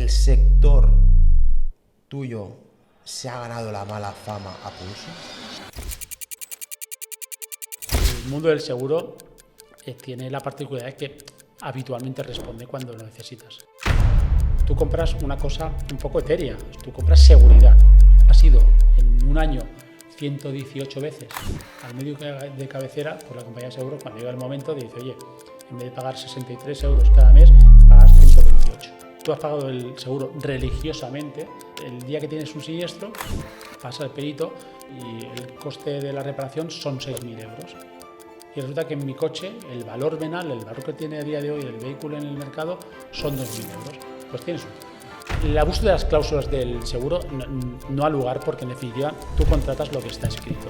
el sector tuyo se ha ganado la mala fama a pulso? El mundo del seguro tiene la particularidad que habitualmente responde cuando lo necesitas. Tú compras una cosa un poco etérea, tú compras seguridad. Has ido en un año 118 veces al médico de cabecera por la compañía de seguros. Cuando llega el momento dice, oye, en vez de pagar 63 euros cada mes, pagas 128. Tú has pagado el seguro religiosamente. El día que tienes un siniestro, pasa el perito y el coste de la reparación son 6.000 euros. Y resulta que en mi coche el valor venal, el valor que tiene a día de hoy el vehículo en el mercado son 2.000 euros. Pues tienes un. El abuso de las cláusulas del seguro no ha lugar porque en definitiva tú contratas lo que está escrito.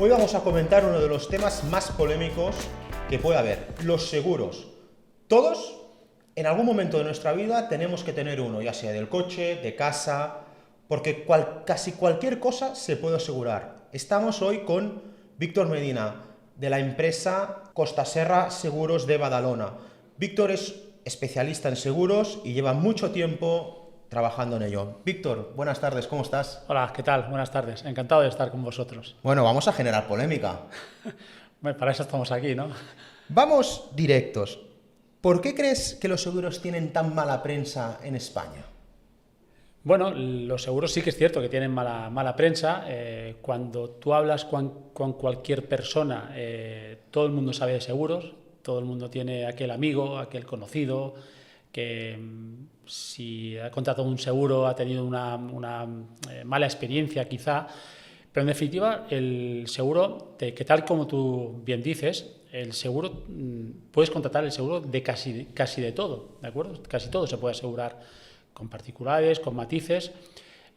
Hoy vamos a comentar uno de los temas más polémicos que puede haber, los seguros. Todos, en algún momento de nuestra vida, tenemos que tener uno, ya sea del coche, de casa, porque casi cualquier cosa se puede asegurar. Estamos hoy con Víctor Medina, de la empresa Costaserra Seguros de Badalona. Víctor es especialista en seguros y lleva mucho tiempo trabajando en ello. Víctor, buenas tardes, ¿cómo estás? Hola, ¿qué tal? Buenas tardes. Encantado de estar con vosotros. Bueno, vamos a generar polémica. Bueno, para eso estamos aquí, ¿no? Vamos directos. ¿Por qué crees que los seguros tienen tan mala prensa en España? Bueno, los seguros sí que es cierto que tienen mala prensa. Cuando tú hablas con cualquier persona, todo el mundo sabe de seguros, todo el mundo tiene aquel amigo, aquel conocido, que si ha contratado un seguro ha tenido una mala experiencia quizá. Pero en definitiva, el seguro, que tal como tú bien dices, el seguro, puedes contratar el seguro de casi de todo, ¿de acuerdo? Casi todo se puede asegurar con particulares, con matices,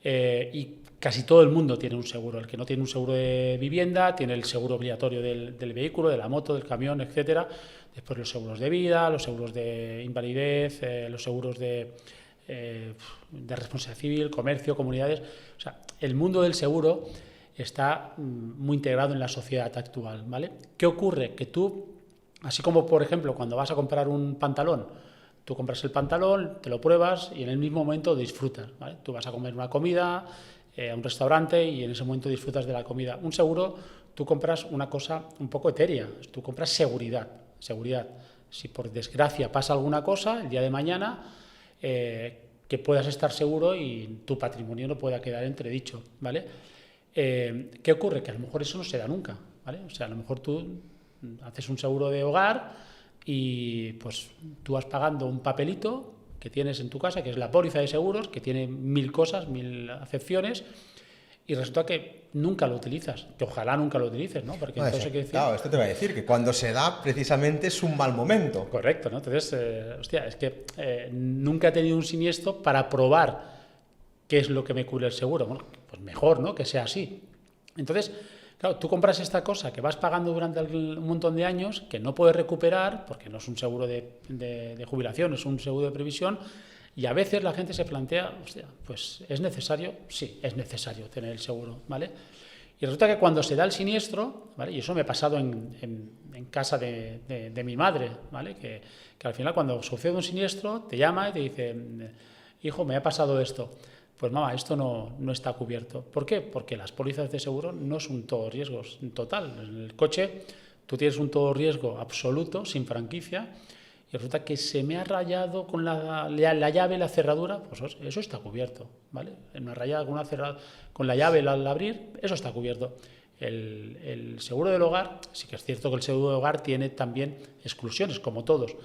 y casi todo el mundo tiene un seguro. El que no tiene un seguro de vivienda tiene el seguro obligatorio del vehículo, de la moto, del camión, etcétera. Después los seguros de vida, los seguros de invalidez, los seguros de responsabilidad civil, comercio, comunidades. O sea, el mundo del seguro está muy integrado en la sociedad actual, ¿vale? ¿Qué ocurre? Que tú, así como por ejemplo cuando vas a comprar un pantalón, tú compras el pantalón, te lo pruebas y en el mismo momento disfrutas, ¿vale? Tú vas a comer una comida a un restaurante y en ese momento disfrutas de la comida. Un seguro, tú compras una cosa un poco etérea, tú compras seguridad. Si por desgracia pasa alguna cosa, el día de mañana, que puedas estar seguro y tu patrimonio no pueda quedar entredicho, ¿vale? ¿Qué ocurre? Que a lo mejor eso no se da nunca, ¿vale? O sea, a lo mejor tú haces un seguro de hogar y pues tú vas pagando un papelito que tienes en tu casa, que es la póliza de seguros, que tiene 1000 cosas, 1000 acepciones, y resulta que nunca lo utilizas, que ojalá nunca lo utilices, ¿no? Porque entonces hay que decir... Claro, esto te va a decir que cuando se da precisamente es un mal momento. Correcto, ¿no? Entonces, es que nunca he tenido un siniestro para probar qué es lo que me cubre el seguro. Bueno, pues mejor, ¿no? Que sea así. Entonces, claro, tú compras esta cosa que vas pagando durante un montón de años, que no puedes recuperar, porque no es un seguro de jubilación, es un seguro de previsión, y a veces la gente se plantea, hostia, pues ¿es necesario? Sí, es necesario tener el seguro, ¿vale? Y resulta que cuando se da el siniestro, ¿vale? Y eso me ha pasado en casa de mi madre, ¿vale? Que al final cuando sucede un siniestro, te llama y te dice, hijo, me ha pasado esto. Pues mamá, esto no está cubierto. ¿Por qué? Porque las pólizas de seguro no es un todo riesgos total. En el coche tú tienes un todo riesgo absoluto, sin franquicia, y resulta que se me ha rayado con la llave, la cerradura, pues eso está cubierto, ¿vale? Una rayada con la llave al abrir, eso está cubierto. El seguro del hogar, sí que es cierto que el seguro del hogar tiene también exclusiones, como todos.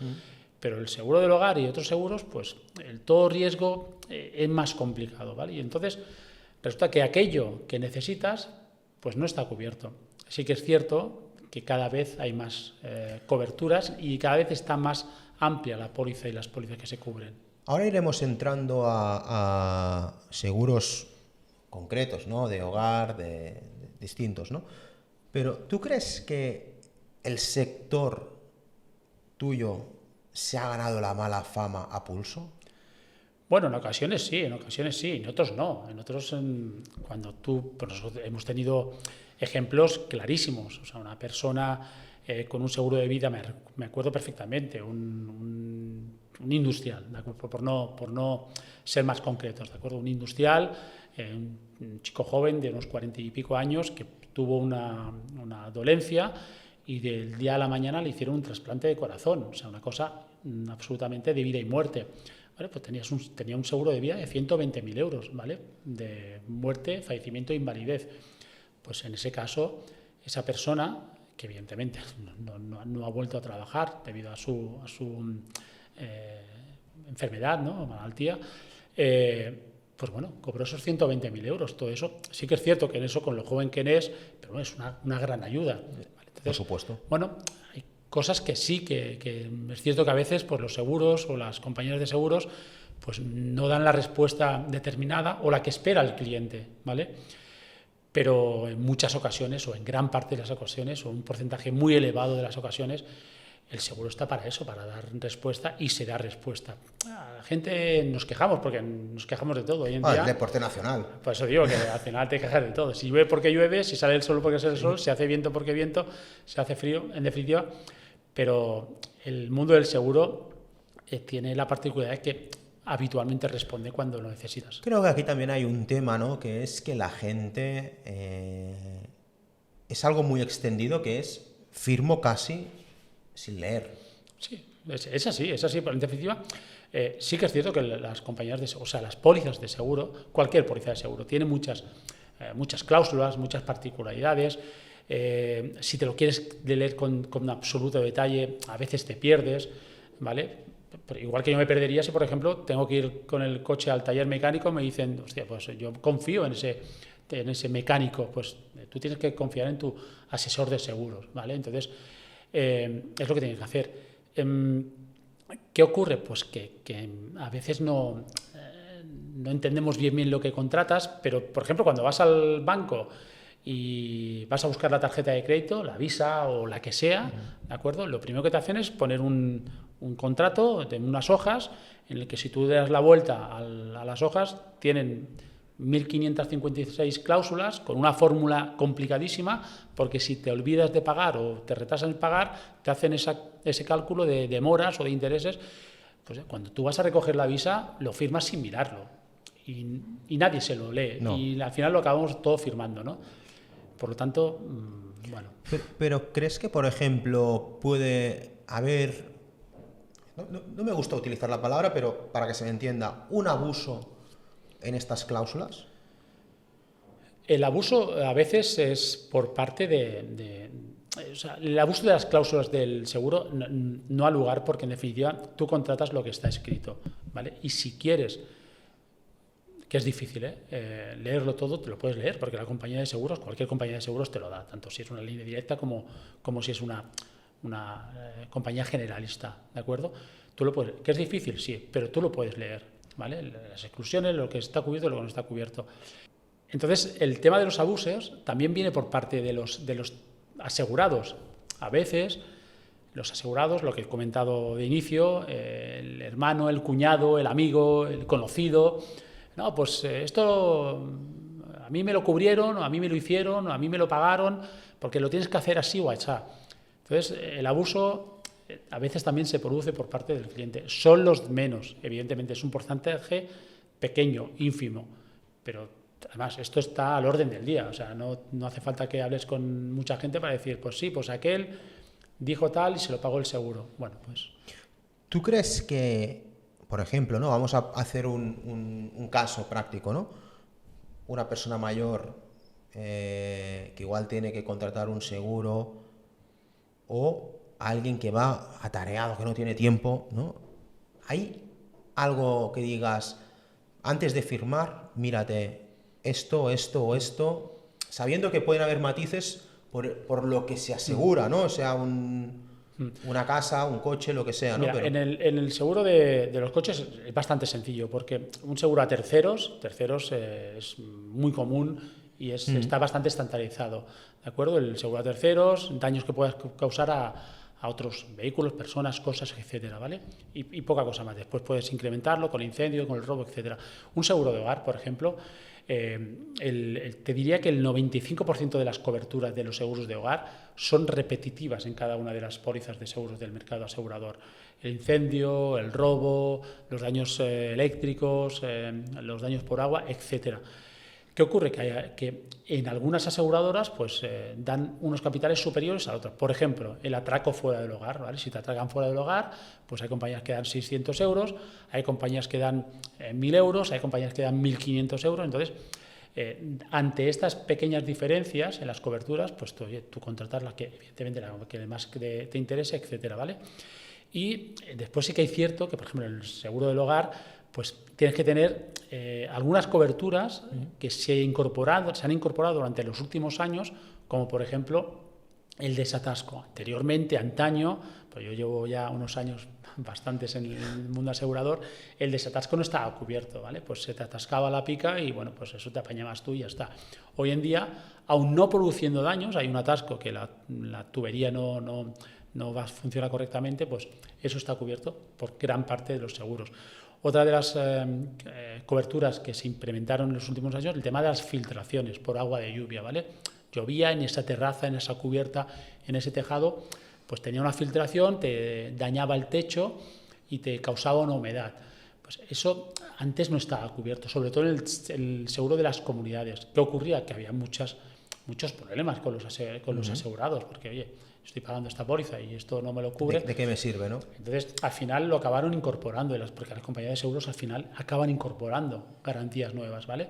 Pero el seguro del hogar y otros seguros, pues el todo riesgo es más complicado, ¿vale? Y entonces resulta que aquello que necesitas, pues no está cubierto. Sí que es cierto que cada vez hay más coberturas y cada vez está más amplia la póliza y las pólizas que se cubren. Ahora iremos entrando a seguros concretos, ¿no? De hogar, de distintos, ¿no? Pero ¿tú crees que el sector tuyo se ha ganado la mala fama a pulso? Bueno, en ocasiones sí, en otros no. En otros, cuando pues nosotros hemos tenido ejemplos clarísimos. O sea, una persona con un seguro de vida, me acuerdo perfectamente, un industrial, ¿de acuerdo? Por no ser más concretos, ¿de acuerdo? Un industrial, un chico joven de unos 40 y pico años que tuvo una dolencia y del día a la mañana le hicieron un trasplante de corazón. O sea, una cosa absolutamente de vida y muerte. ¿Vale? Pues tenía un seguro de vida de 120.000 euros, ¿vale? De muerte, fallecimiento e invalidez. Pues en ese caso, esa persona, que evidentemente no ha vuelto a trabajar debido a su enfermedad, ¿no? O malaltía, pues bueno, cobró esos 120.000 euros. Todo eso, sí que es cierto que en eso, con lo joven que es, pero bueno, es una gran ayuda. ¿Vale? Entonces, por supuesto. Bueno, hay cosas que sí, que es cierto que a veces pues, los seguros o las compañías de seguros pues, no dan la respuesta determinada o la que espera el cliente, ¿vale? Pero en muchas ocasiones, o en gran parte de las ocasiones, o un porcentaje muy elevado de las ocasiones, el seguro está para eso, para dar respuesta, y se da respuesta. La gente nos quejamos, porque nos quejamos de todo hoy en día. El deporte nacional. Por eso digo que al final te quejas de todo. Si llueve porque llueve, si sale el sol porque sale el sol, si hace viento porque viento, si hace frío, en definitiva. Pero el mundo del seguro tiene la particularidad que habitualmente responde cuando lo necesitas. Creo que aquí también hay un tema, ¿no? Que es que la gente es algo muy extendido, que es firmo casi sin leer. Sí, es así, pero en definitiva sí que es cierto que las compañías de seguro, o sea, las pólizas de seguro, cualquier póliza de seguro, tiene muchas cláusulas, muchas particularidades. Si te lo quieres leer con absoluto detalle, a veces te pierdes, ¿vale? Pero igual que yo me perdería si, por ejemplo, tengo que ir con el coche al taller mecánico, me dicen, hostia, pues yo confío en ese mecánico, pues tú tienes que confiar en tu asesor de seguros, ¿vale? Entonces, es lo que tienes que hacer. ¿Qué ocurre? Pues que a veces no entendemos bien lo que contratas, pero, por ejemplo, cuando vas al banco y vas a buscar la tarjeta de crédito, la Visa o la que sea, ¿de acuerdo? Lo primero que te hacen es poner un contrato de unas hojas en el que, si tú das la vuelta a las hojas, tienen 1.556 cláusulas con una fórmula complicadísima, porque si te olvidas de pagar o te retrasan en pagar, te hacen ese cálculo de demoras o de intereses. Pues cuando tú vas a recoger la Visa, lo firmas sin mirarlo y nadie se lo lee, no. Y al final lo acabamos todo firmando, ¿no? Por lo tanto, bueno. Pero ¿crees que, por ejemplo, puede haber, no me gusta utilizar la palabra, pero para que se me entienda, un abuso en estas cláusulas? El abuso a veces es por parte o sea, el abuso de las cláusulas del seguro no ha lugar, porque en definitiva tú contratas lo que está escrito, ¿vale? Y si quieres, que es difícil, leerlo todo, te lo puedes leer, porque la compañía de seguros, cualquier compañía de seguros te lo da, tanto si es una línea directa como si es una compañía generalista, ¿de acuerdo? Tú lo puedes, que es difícil, sí, pero tú lo puedes leer, ¿vale? Las exclusiones, lo que está cubierto y lo que no está cubierto. Entonces, el tema de los abusos también viene por parte de los asegurados. A veces, los asegurados, lo que he comentado de inicio, el hermano, el cuñado, el amigo, el conocido, no, pues esto a mí me lo cubrieron, o a mí me lo hicieron, o a mí me lo pagaron, porque lo tienes que hacer así o así. Entonces, el abuso a veces también se produce por parte del cliente. Son los menos, evidentemente, es un porcentaje pequeño, ínfimo, pero además esto está al orden del día. O sea, no hace falta que hables con mucha gente para decir, pues sí, pues aquel dijo tal y se lo pagó el seguro. Bueno, pues... ¿Tú crees que, por ejemplo, ¿no? Vamos a hacer un caso práctico, ¿no? Una persona mayor que igual tiene que contratar un seguro, o alguien que va atareado, que no tiene tiempo, ¿no? ¿Hay algo que digas, antes de firmar, mírate esto o esto, sabiendo que pueden haber matices por lo que se asegura, ¿no? O sea, una casa, un coche, lo que sea, ¿no? Mira, pero... en el seguro de los coches es bastante sencillo, porque un seguro a terceros es muy común y está bastante estandarizado, ¿de acuerdo? El seguro a terceros, daños que puedas causar a a otros vehículos, personas, cosas, etcétera, ¿vale? Y poca cosa más. Después puedes incrementarlo con el incendio, con el robo, etcétera. Un seguro de hogar, por ejemplo, te diría que el 95% de las coberturas de los seguros de hogar son repetitivas en cada una de las pólizas de seguros del mercado asegurador. El incendio, el robo, los daños eléctricos, los daños por agua, etcétera. ¿Qué ocurre? Que en algunas aseguradoras pues, dan unos capitales superiores a otros. Por ejemplo, el atraco fuera del hogar, ¿vale? Si te atracan fuera del hogar, pues hay compañías que dan 600 euros, hay compañías que dan 1.000 euros, hay compañías que dan 1.500 euros. Entonces, ante estas pequeñas diferencias en las coberturas, pues tú contratas la que evidentemente la que más te interese, etcétera, ¿vale? Y después sí que hay cierto que, por ejemplo, en el seguro del hogar, pues tienes que tener algunas coberturas que se han incorporado durante los últimos años, como por ejemplo el desatasco. Anteriormente, antaño, pues yo llevo ya unos años bastantes en el mundo asegurador, el desatasco no estaba cubierto, ¿vale? Pues se te atascaba la pica y bueno, pues eso te apañabas tú y ya está. Hoy en día, aún no produciendo daños, hay un atasco que la tubería no funciona correctamente, pues eso está cubierto por gran parte de los seguros. Otra de las coberturas que se implementaron en los últimos años, el tema de las filtraciones por agua de lluvia, ¿vale? Llovía en esa terraza, en esa cubierta, en ese tejado, pues tenía una filtración, te dañaba el techo y te causaba una humedad. Pues eso antes no estaba cubierto, sobre todo en el seguro de las comunidades. ¿Qué ocurría? Que había muchos problemas con los asegurados, porque oye, estoy pagando esta póliza y esto no me lo cubre. ¿De qué me sirve, no? Entonces, al final lo acabaron incorporando, porque las compañías de seguros al final acaban incorporando garantías nuevas, ¿vale?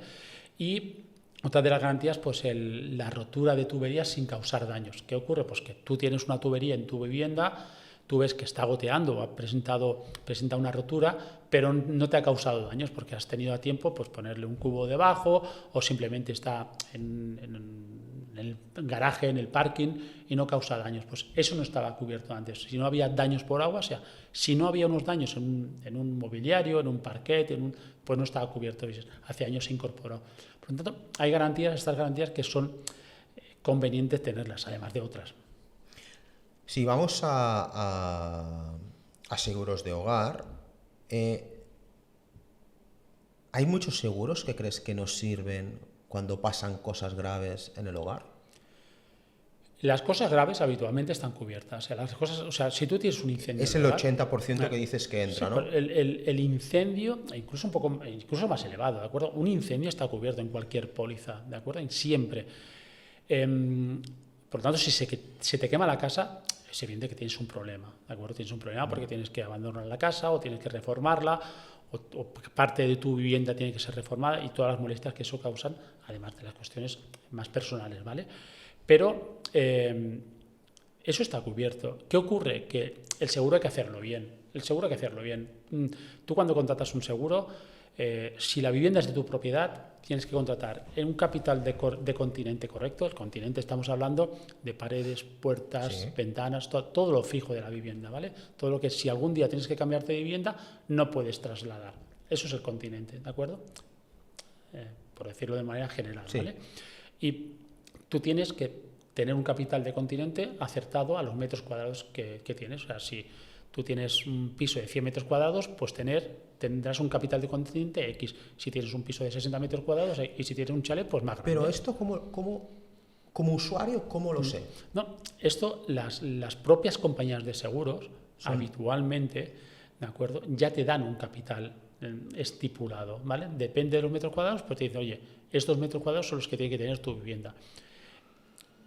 Y otra de las garantías, pues la rotura de tuberías sin causar daños. ¿Qué ocurre? Pues que tú tienes una tubería en tu vivienda, tú ves que está goteando o presenta una rotura, pero no te ha causado daños porque has tenido a tiempo pues ponerle un cubo debajo o simplemente está en el garaje, en el parking y no causa daños. Pues eso no estaba cubierto antes. Si no había daños por agua, o sea, si no había unos daños en un mobiliario, en un parquet, pues no estaba cubierto. Hace años se incorporó. Por lo tanto, hay estas garantías que son convenientes tenerlas, además de otras. Si vamos a seguros de hogar, ¿hay muchos seguros que crees que nos sirven cuando pasan cosas graves en el hogar? Las cosas graves habitualmente están cubiertas. Si tú tienes un incendio... Es el 80% que dices que entra, sí, ¿no? El incendio, incluso más elevado, ¿de acuerdo? Un incendio está cubierto en cualquier póliza, ¿de acuerdo? Siempre. Por lo tanto, si se te quema la casa, es evidente que tienes un problema, ¿de acuerdo? Tienes un problema porque tienes que abandonar la casa o tienes que reformarla o parte de tu vivienda tiene que ser reformada y todas las molestias que eso causan, además de las cuestiones más personales, ¿vale? Pero eso está cubierto. ¿Qué ocurre? Que el seguro hay que hacerlo bien. Tú cuando contratas un seguro, si la vivienda es de tu propiedad, tienes que contratar en un capital de continente correcto. El continente estamos hablando de paredes, puertas, sí, ventanas, todo lo fijo de la vivienda, ¿vale? Todo lo que si algún día tienes que cambiarte de vivienda, no puedes trasladar. Eso es el continente, ¿de acuerdo? Por decirlo de manera general, sí, ¿vale? Y tú tienes que tener un capital de continente acertado a los metros cuadrados que tienes. O sea, si tú tienes un piso de 100 metros cuadrados, pues tendrás un capital de continente X. Si tienes un piso de 60 metros cuadrados y si tienes un chalet, pues más grande. Pero esto, como usuario, ¿cómo lo sé? No, esto las propias compañías de seguros habitualmente, ¿de acuerdo? Ya te dan un capital estipulado, ¿vale? Depende de los metros cuadrados, pues te dice, oye, estos metros cuadrados son los que tiene que tener tu vivienda.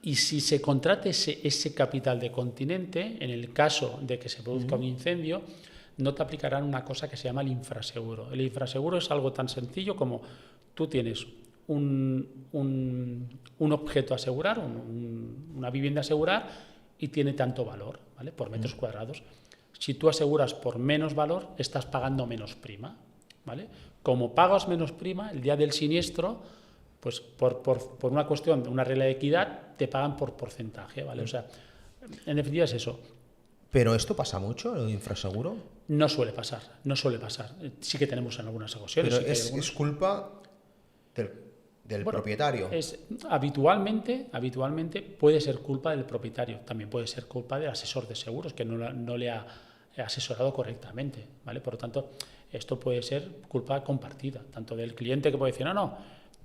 Y si se contrata ese capital de continente, en el caso de que se produzca un incendio, no te aplicarán una cosa que se llama el infraseguro. El infraseguro es algo tan sencillo como tú tienes un objeto a asegurar, una vivienda a asegurar, y tiene tanto valor, ¿vale? Por metros cuadrados. Si tú aseguras por menos valor, estás pagando menos prima, ¿vale? Como pagas menos prima, el día del siniestro, pues por una cuestión de una regla de equidad, te pagan por porcentaje, ¿vale? O sea, en definitiva es eso. ¿Pero esto pasa mucho, el infraseguro? No suele pasar. Sí que tenemos en algunas ocasiones. Pero es culpa del Bueno, propietario. Habitualmente puede ser culpa del propietario, también puede ser culpa del asesor de seguros que no le ha asesorado correctamente, ¿vale? Por lo tanto, esto puede ser culpa compartida, tanto del cliente que puede decir, no,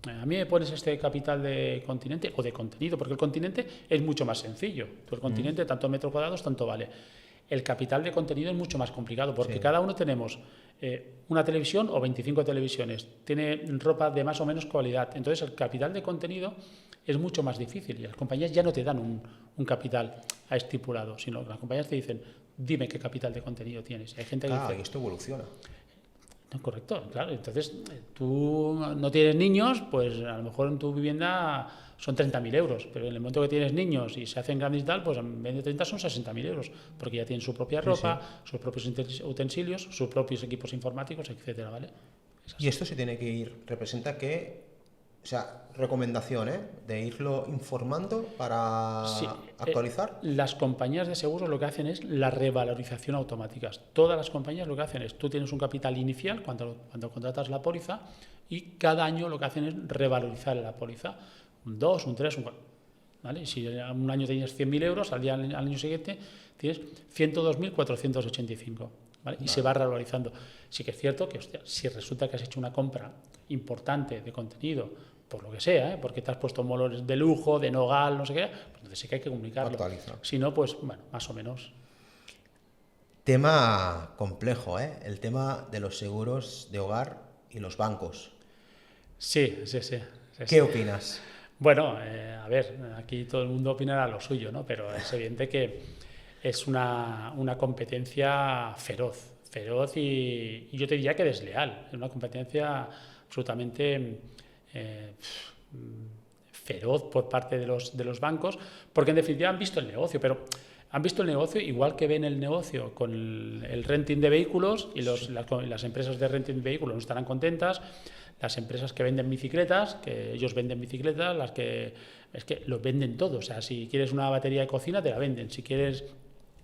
a mí me pones este capital de continente o de contenido, porque el continente es mucho más sencillo. Tú el continente, tanto metros cuadrados, tanto vale. El capital de contenido es mucho más complicado, porque cada uno tenemos una televisión o 25 televisiones, tiene ropa de más o menos cualidad. Entonces, el capital de contenido es mucho más difícil y las compañías ya no te dan un capital estipulado, sino que las compañías te dicen, dime qué capital de contenido tienes. Hay gente que dice, y esto evoluciona. no, correcto, claro. Entonces, tú no tienes niños, pues a lo mejor en tu vivienda son 30.000 euros, pero en el momento que tienes niños y se hacen grandes y tal, pues en vez de 30 son 60.000 euros, porque ya tienen su propia ropa, sus propios utensilios, sus propios equipos informáticos, etcétera, ¿vale? Y esto se tiene que ir, representa que, o sea, recomendación, de irlo informando para actualizar. Las compañías de seguros lo que hacen es la revalorización automática. Todas las compañías lo que hacen es, tú tienes un capital inicial cuando contratas la póliza y cada año lo que hacen es revalorizar la póliza. Un 2, un 3, un 4. ¿Vale? Si un año tenías 100.000 euros, al año siguiente tienes 102.485. ¿Vale? Y se va revalorizando. Sí que es cierto que, hostia, si resulta que has hecho una compra importante de contenido, por lo que sea, porque te has puesto molores de lujo, de nogal, no sé qué, pues entonces sí que hay que comunicarlo. Actualiza. Si no, pues bueno, más o menos. Tema complejo, el tema de los seguros de hogar y los bancos. Sí. ¿Qué opinas? Bueno, a ver, aquí todo el mundo opinará lo suyo, ¿no? Pero es evidente que es una competencia feroz y yo te diría que desleal, es una competencia absolutamente feroz por parte de los bancos, porque en definitiva han visto el negocio, pero han visto el negocio igual que ven el negocio con el renting de vehículos y las empresas de renting de vehículos no estarán contentas. Las empresas que venden bicicletas, que ellos venden bicicletas, es que lo venden todo. O sea, si quieres una batería de cocina, te la venden. Si quieres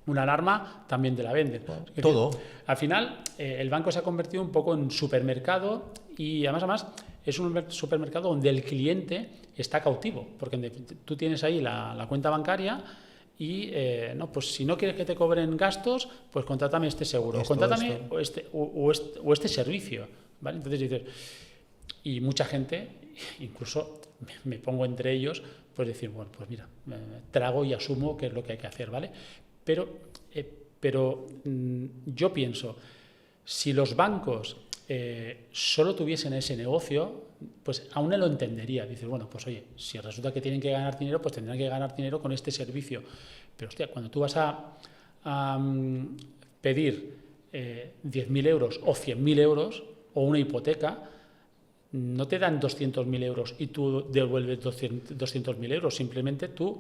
una alarma, también te la venden. Todo. Al final, el banco se ha convertido un poco en supermercado y además es un supermercado donde el cliente está cautivo, porque tú tienes ahí la cuenta bancaria y pues si no quieres que te cobren gastos, pues contrátame este seguro, contrátame este servicio, ¿vale? Entonces dices, y mucha gente, incluso me pongo entre ellos, pues decir, bueno, pues mira, trago y asumo que es lo que hay que hacer, ¿vale? Pero yo pienso, si los bancos solo tuviesen ese negocio, pues aún no lo entendería. Dices, bueno, pues oye, si resulta que tienen que ganar dinero, pues tendrán que ganar dinero con este servicio. Pero hostia, cuando tú vas a pedir 10.000 euros o 100.000 euros o una hipoteca, no te dan 200.000 euros y tú devuelves 200.000 euros. Simplemente tú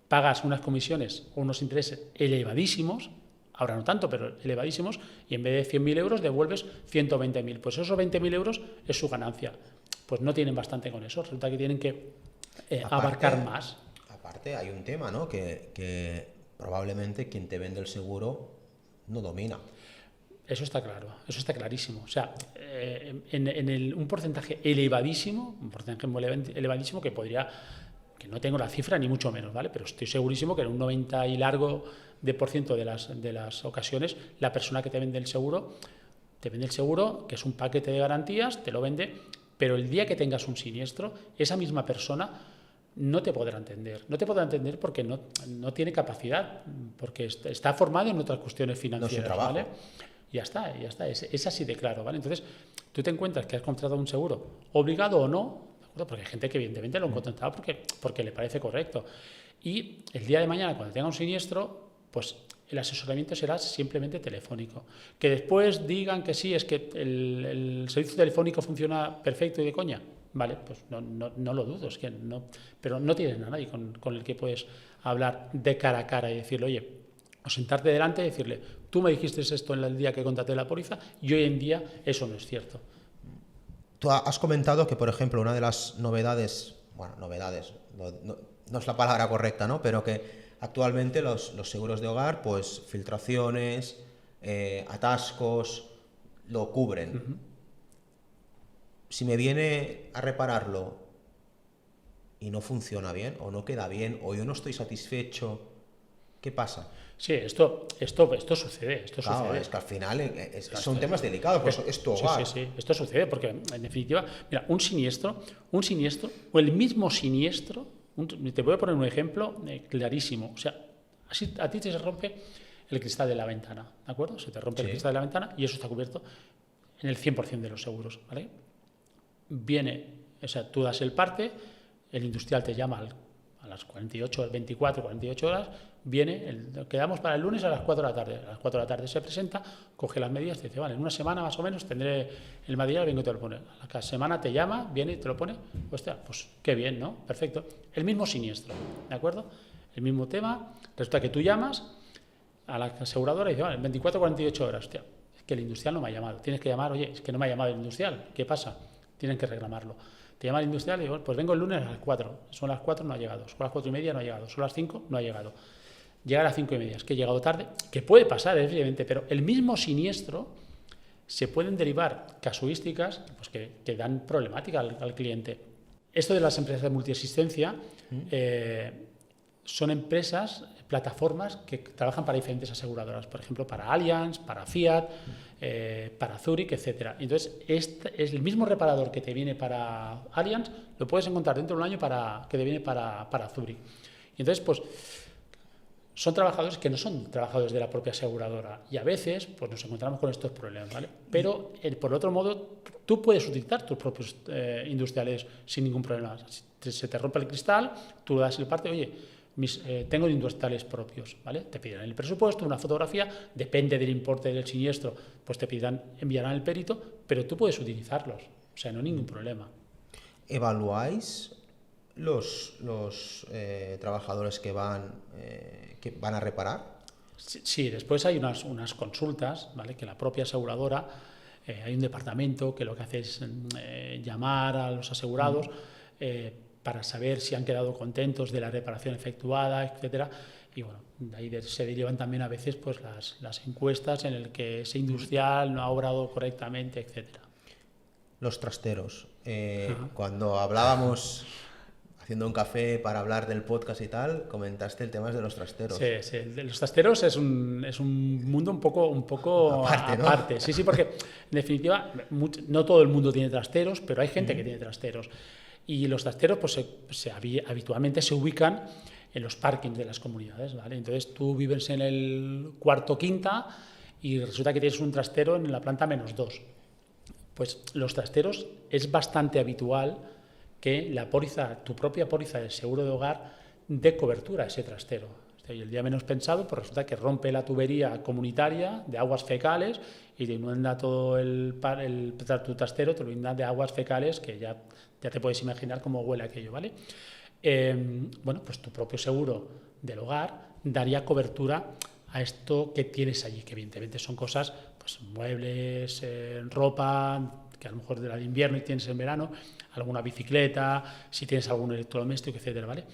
pagas unas comisiones o unos intereses elevadísimos, ahora no tanto, pero elevadísimos, y en vez de 100.000 euros devuelves 120.000. Pues esos 20.000 euros es su ganancia. Pues no tienen bastante con eso. Resulta que tienen que abarcar más. Aparte hay un tema, ¿no? Que probablemente quien te vende el seguro no domina. Eso está claro, eso está clarísimo. O sea, un porcentaje elevadísimo, que no tengo la cifra ni mucho menos, ¿vale? Pero estoy segurísimo que en un 90 y largo por ciento de las ocasiones la persona que te vende el seguro, que es un paquete de garantías, te lo vende, pero el día que tengas un siniestro, esa misma persona no te podrá entender. No te podrá entender porque no tiene capacidad, porque está formado en otras cuestiones financieras, ¿vale? Ya está, es así de claro, ¿vale? Entonces, tú te encuentras que has contratado un seguro, obligado o no, ¿de acuerdo? Porque hay gente que evidentemente lo han contratado porque le parece correcto. Y el día de mañana, cuando tenga un siniestro, pues el asesoramiento será simplemente telefónico. Que después digan que sí, es que el servicio telefónico funciona perfecto y de coña, vale, pues no lo dudo, es que no, pero no tienes a nadie con el que puedes hablar de cara a cara y decirle, oye, o sentarte delante y decirle, tú me dijiste esto en el día que contraté la póliza y hoy en día eso no es cierto. Tú has comentado que, por ejemplo, una de las novedades, no es la palabra correcta, ¿no? Pero que actualmente los seguros de hogar, pues filtraciones, atascos, lo cubren. Si me viene a repararlo y no funciona bien, o no queda bien, o yo no estoy satisfecho, ¿qué pasa? Sí, esto sucede. Claro, Sucede. es que al final son temas delicados, pues es tu hogar. Sí, esto sucede porque, en definitiva, mira, un siniestro, o el mismo siniestro, te voy a poner un ejemplo clarísimo. O sea, así a ti se rompe el cristal de la ventana, ¿de acuerdo? Se te rompe el cristal de la ventana y eso está cubierto en el 100% de los seguros, ¿vale? O sea, tú das el parte, el industrial te llama a las 48 horas, quedamos para el lunes a las 4 de la tarde. A las 4 de la tarde se presenta, coge las medidas, te dice, vale, en una semana más o menos tendré el material, vengo y te lo pone. A la semana te llama, viene y te lo pone. Hostia, pues qué bien, ¿no? Perfecto. El mismo siniestro, ¿de acuerdo? El mismo tema. Resulta que tú llamas a la aseguradora y dices, vale, 24 48 horas. Hostia, es que el industrial no me ha llamado. Tienes que llamar, oye, es que no me ha llamado el industrial. ¿Qué pasa? Tienen que reclamarlo. Te llama el industrial y digo, pues vengo el lunes a las 4. Son las 4, no ha llegado. Son las 4:30, no ha llegado. Son las 5, no ha llegado. Llega a las 5:30, es que he llegado tarde, que puede pasar, evidentemente, pero el mismo siniestro se pueden derivar casuísticas pues, que dan problemática al cliente. Esto de las empresas de multiasistencia son empresas, plataformas que trabajan para diferentes aseguradoras, por ejemplo, para Allianz, para Fiat, para Zurich, etcétera. Entonces, este es el mismo reparador que te viene para Allianz, lo puedes encontrar dentro de un año que te viene para Zurich. Y entonces, pues, son trabajadores que no son trabajadores de la propia aseguradora y a veces pues nos encontramos con estos problemas, ¿vale? Pero por otro modo, tú puedes utilizar tus propios industriales sin ningún problema. Si se te rompe el cristal, tú das el parte, oye, tengo industriales propios, ¿vale? Te pedirán el presupuesto, una fotografía, depende del importe del siniestro, pues enviarán el perito, pero tú puedes utilizarlos, o sea, no hay ningún problema. ¿Evaluáis los trabajadores que van a reparar? Sí, después hay unas consultas, ¿vale? Que la propia aseguradora, hay un departamento que lo que hace es llamar a los asegurados para saber si han quedado contentos de la reparación efectuada, etcétera. Y bueno, de ahí se derivan también a veces pues las encuestas en el que ese industrial no ha obrado correctamente, etcétera. Los trasteros. Cuando hablábamos haciendo un café para hablar del podcast y tal, comentaste el tema de los trasteros. Sí, los trasteros es un mundo un poco aparte. ¿No? Sí, porque en definitiva no todo el mundo tiene trasteros, pero hay gente que tiene trasteros. Y los trasteros pues habitualmente se ubican en los parkings de las comunidades, ¿vale? Entonces tú vives en el cuarto quinta y resulta que tienes un trastero en la planta -2. Pues los trasteros es bastante habitual que tu propia póliza del seguro de hogar dé cobertura a ese trastero. Y el día menos pensado, pues resulta que rompe la tubería comunitaria de aguas fecales y te inunda todo tu trastero, te lo inunda de aguas fecales que ya te puedes imaginar cómo huele aquello, ¿vale? Bueno, pues tu propio seguro del hogar daría cobertura a esto que tienes allí, que evidentemente son cosas, pues muebles, ropa, que a lo mejor de la de invierno y tienes en verano, alguna bicicleta, si tienes algún electrodoméstico, etcétera, ¿vale?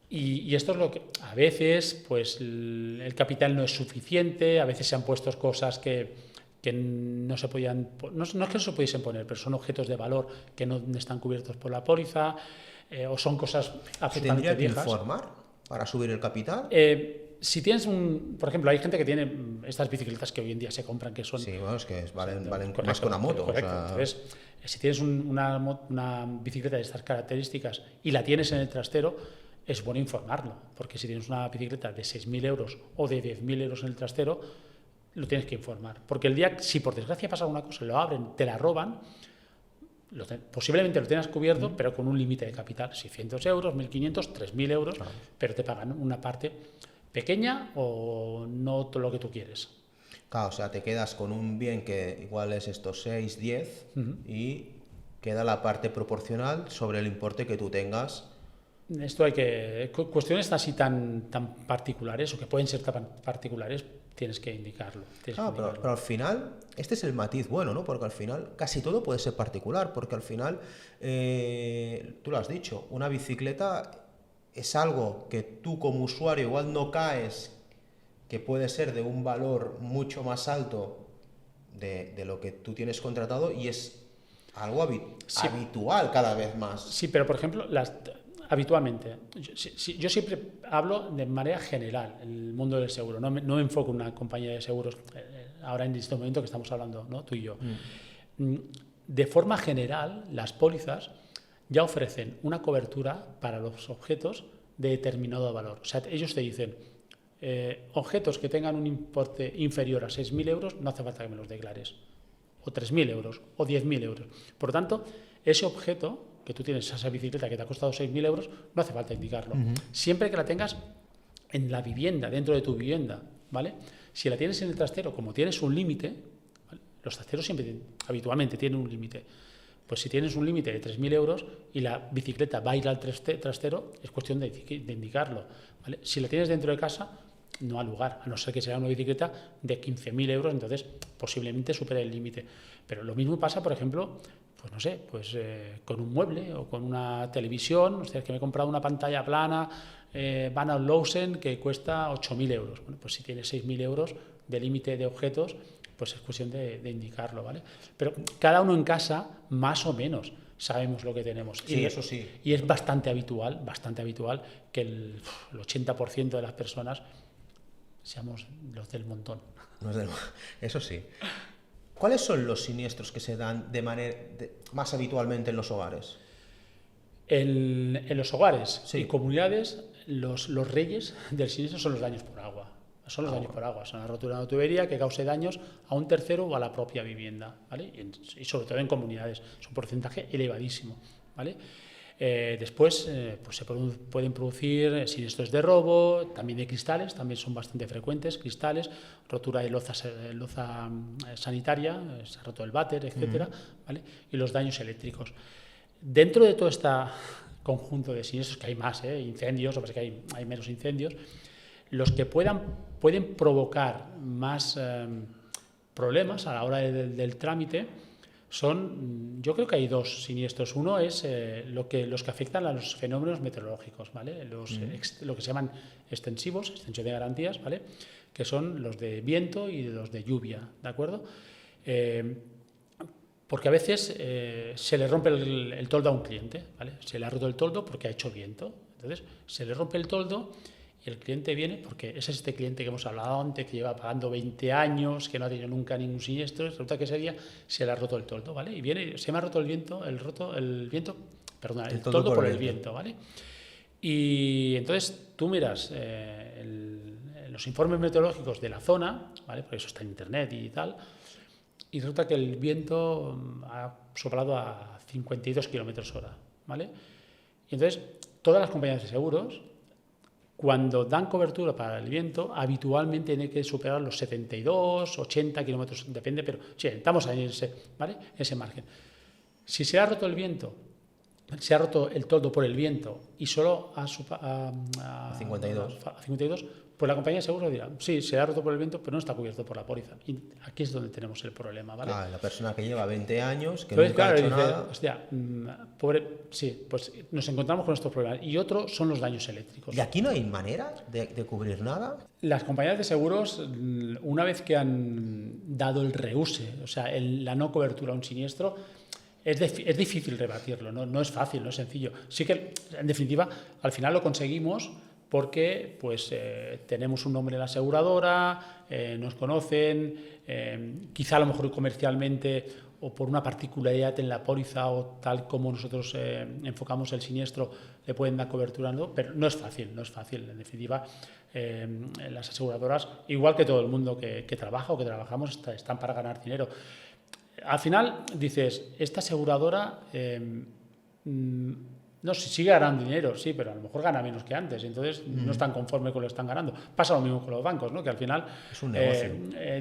Y esto es lo que a veces pues el capital no es suficiente, a veces se han puesto cosas que no se podían, no es que no se pudiesen poner, pero son objetos de valor que no están cubiertos por la póliza, o son cosas absolutamente viejas. ¿Tendría que informar para subir el capital? Si tienes por ejemplo, hay gente que tiene estas bicicletas que hoy en día se compran que son... Sí, bueno, es que valen correcto, más que una moto. Correcto. O sea... Entonces, si tienes una bicicleta de estas características y la tienes en el trastero, es bueno informarlo, porque si tienes una bicicleta de 6.000 euros o de 10.000 euros en el trastero, lo tienes que informar. Porque el día, si por desgracia pasa alguna cosa, lo abren, te la roban, posiblemente lo tengas cubierto, pero con un límite de capital, 600 euros, 1.500, 3.000 euros, claro. Pero te pagan una parte pequeña o no todo lo que tú quieres. Claro, o sea, te quedas con un bien que igual es estos 6, 10 y queda la parte proporcional sobre el importe que tú tengas. Esto cuestiones así tan particulares o que pueden ser tan particulares, tienes que indicarlo. Pero al final, este es el matiz bueno, ¿no? Porque al final casi todo puede ser particular, porque al final, tú lo has dicho, una bicicleta es algo que tú como usuario igual no caes, que puede ser de un valor mucho más alto de lo que tú tienes contratado y es algo habitual cada vez más. Sí, pero por ejemplo, Habitualmente. Yo siempre hablo de manera general, el mundo del seguro. No me enfoco en una compañía de seguros, ahora en este momento que estamos hablando, ¿no? Tú y yo. De forma general, las pólizas ya ofrecen una cobertura para los objetos de determinado valor. O sea, ellos te dicen, objetos que tengan un importe inferior a 6.000 euros, no hace falta que me los declares. O 3.000 euros, o 10.000 euros. Por lo tanto, ese objeto que tú tienes, esa bicicleta que te ha costado 6.000 euros, no hace falta indicarlo. Siempre que la tengas en la vivienda, dentro de tu vivienda, ¿vale? Si la tienes en el trastero, como tienes un límite, ¿vale? Los trasteros siempre habitualmente tienen un límite. Pues si tienes un límite de 3.000 euros y la bicicleta va a ir al trastero, es cuestión de indicarlo, ¿vale? Si la tienes dentro de casa, no ha lugar, a no ser que sea una bicicleta de 15.000 euros, entonces posiblemente supere el límite. Pero lo mismo pasa, por ejemplo, pues no sé, pues con un mueble o con una televisión. O sea, es que me he comprado una pantalla plana Van Lowsen que cuesta 8.000 euros. Bueno, pues si tienes 6.000 euros de límite de objetos, pues es cuestión de indicarlo, ¿vale? Pero cada uno en casa, más o menos, sabemos lo que tenemos. Sí, eso sí. Y es bastante habitual que el 80% de las personas seamos los del montón. Eso sí. ¿Cuáles son los siniestros que se dan más habitualmente en los hogares? En los hogares Sí. y comunidades, los reyes del siniestro son los daños por agua. Son los daños por agua. Son la rotura de una tubería que cause daños a un tercero o a la propia vivienda, ¿vale? Y sobre todo en comunidades. Es un porcentaje elevadísimo, ¿vale? Después pues se pueden producir siniestros de robo, también de cristales, también son bastante frecuentes, cristales, rotura de loza sanitaria, se ha roto el váter, etcétera, ¿vale? Y los daños eléctricos. Dentro de todo este conjunto de siniestros, que hay más, incendios, o que hay menos incendios, los que pueden provocar más problemas a la hora del trámite son, yo creo que hay dos siniestros. Uno es los que afectan a los fenómenos meteorológicos, ¿vale? Lo que se llaman extensión de garantías, ¿vale? Que son los de viento y los de lluvia, ¿de acuerdo? Porque a veces se le rompe el toldo a un cliente, ¿vale? Se le ha roto el toldo porque ha hecho viento. Entonces, se le rompe el toldo y el cliente viene, porque es este cliente que hemos hablado antes, que lleva pagando 20 años, que no ha tenido nunca ningún siniestro. Resulta que ese día se le ha roto el toldo, ¿vale? Y viene, se me ha roto el toldo por el viento, ¿vale? Y entonces tú miras los informes meteorológicos de la zona, ¿vale? Porque eso está en internet y tal, y resulta que el viento ha soplado a 52 km/h, ¿vale? Y entonces todas las compañías de seguros, cuando dan cobertura para el viento, habitualmente tiene que superar los 72, 80 kilómetros, depende, pero sí, estamos ahí en ese margen. Si se ha roto el viento, se ha roto el toldo por el viento y solo a 52, pues la compañía de seguros dirá, sí, se ha roto por el viento, pero no está cubierto por la póliza. Y aquí es donde tenemos el problema, ¿vale? La persona que lleva 20 años, que entonces, nunca ha hecho nada. Hostia, pobre, sí, pues nos encontramos con estos problemas. Y otro son los daños eléctricos. ¿Y aquí no hay manera de cubrir nada? Las compañías de seguros, una vez que han dado el reuse, o sea, la no cobertura a un siniestro, es difícil rebatirlo, no es fácil, no es sencillo. Sí que, en definitiva, al final lo conseguimos porque pues, tenemos un nombre en la aseguradora, nos conocen, quizá a lo mejor comercialmente o por una particularidad en la póliza o tal como nosotros enfocamos el siniestro, le pueden dar cobertura, ¿no? Pero no es fácil. En definitiva, las aseguradoras, igual que todo el mundo que trabaja o que trabajamos, están para ganar dinero. Al final dices, esta aseguradora no sé, sigue ganando dinero, sí, pero a lo mejor gana menos que antes, entonces no están conforme con lo que están ganando. Pasa lo mismo con los bancos, ¿no? Que al final es un negocio.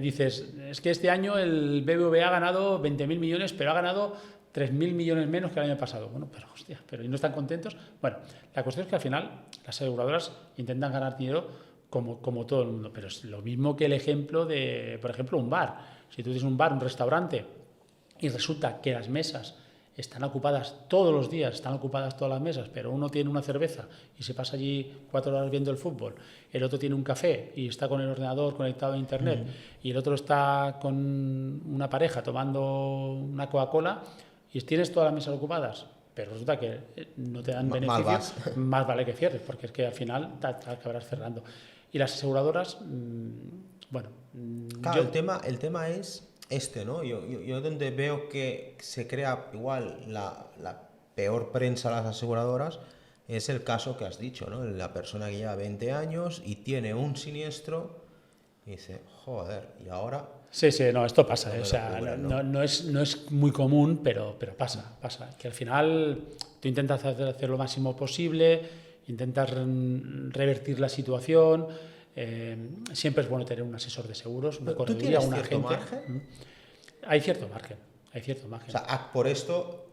Dices, es que este año el BBVA ha ganado 20.000 millones, pero ha ganado 3.000 millones menos que el año pasado. Bueno, pero hostia, ¿y no están contentos? Bueno, la cuestión es que al final las aseguradoras intentan ganar dinero como todo el mundo, pero es lo mismo que el ejemplo de, por ejemplo, un bar. Si tú tienes un bar, un restaurante, y resulta que las mesas están ocupadas todos los días, están ocupadas todas las mesas, pero uno tiene una cerveza y se pasa allí 4 horas viendo el fútbol, el otro tiene un café y está con el ordenador conectado a internet, y el otro está con una pareja tomando una Coca-Cola y tienes todas las mesas ocupadas. pero resulta que no te dan Mal beneficios, vas. más vale que cierres, porque es que al final te acabarás cerrando. Y las aseguradoras, bueno, Claro, el tema es este, ¿no? Yo donde veo que se crea igual la peor prensa a las aseguradoras es el caso que has dicho, ¿no? La persona que lleva 20 años y tiene un siniestro y dice, joder, y ahora Sí, no, esto pasa, no o me lo sea, cubren, ¿no? no es muy común, pero pasa. Que al final tú intentas hacer lo máximo posible, intentas revertir la situación, siempre es bueno tener un asesor de seguros, una Pero, ¿tú correduría, tienes un cierto agente. margen? Hay cierto margen, O sea, por esto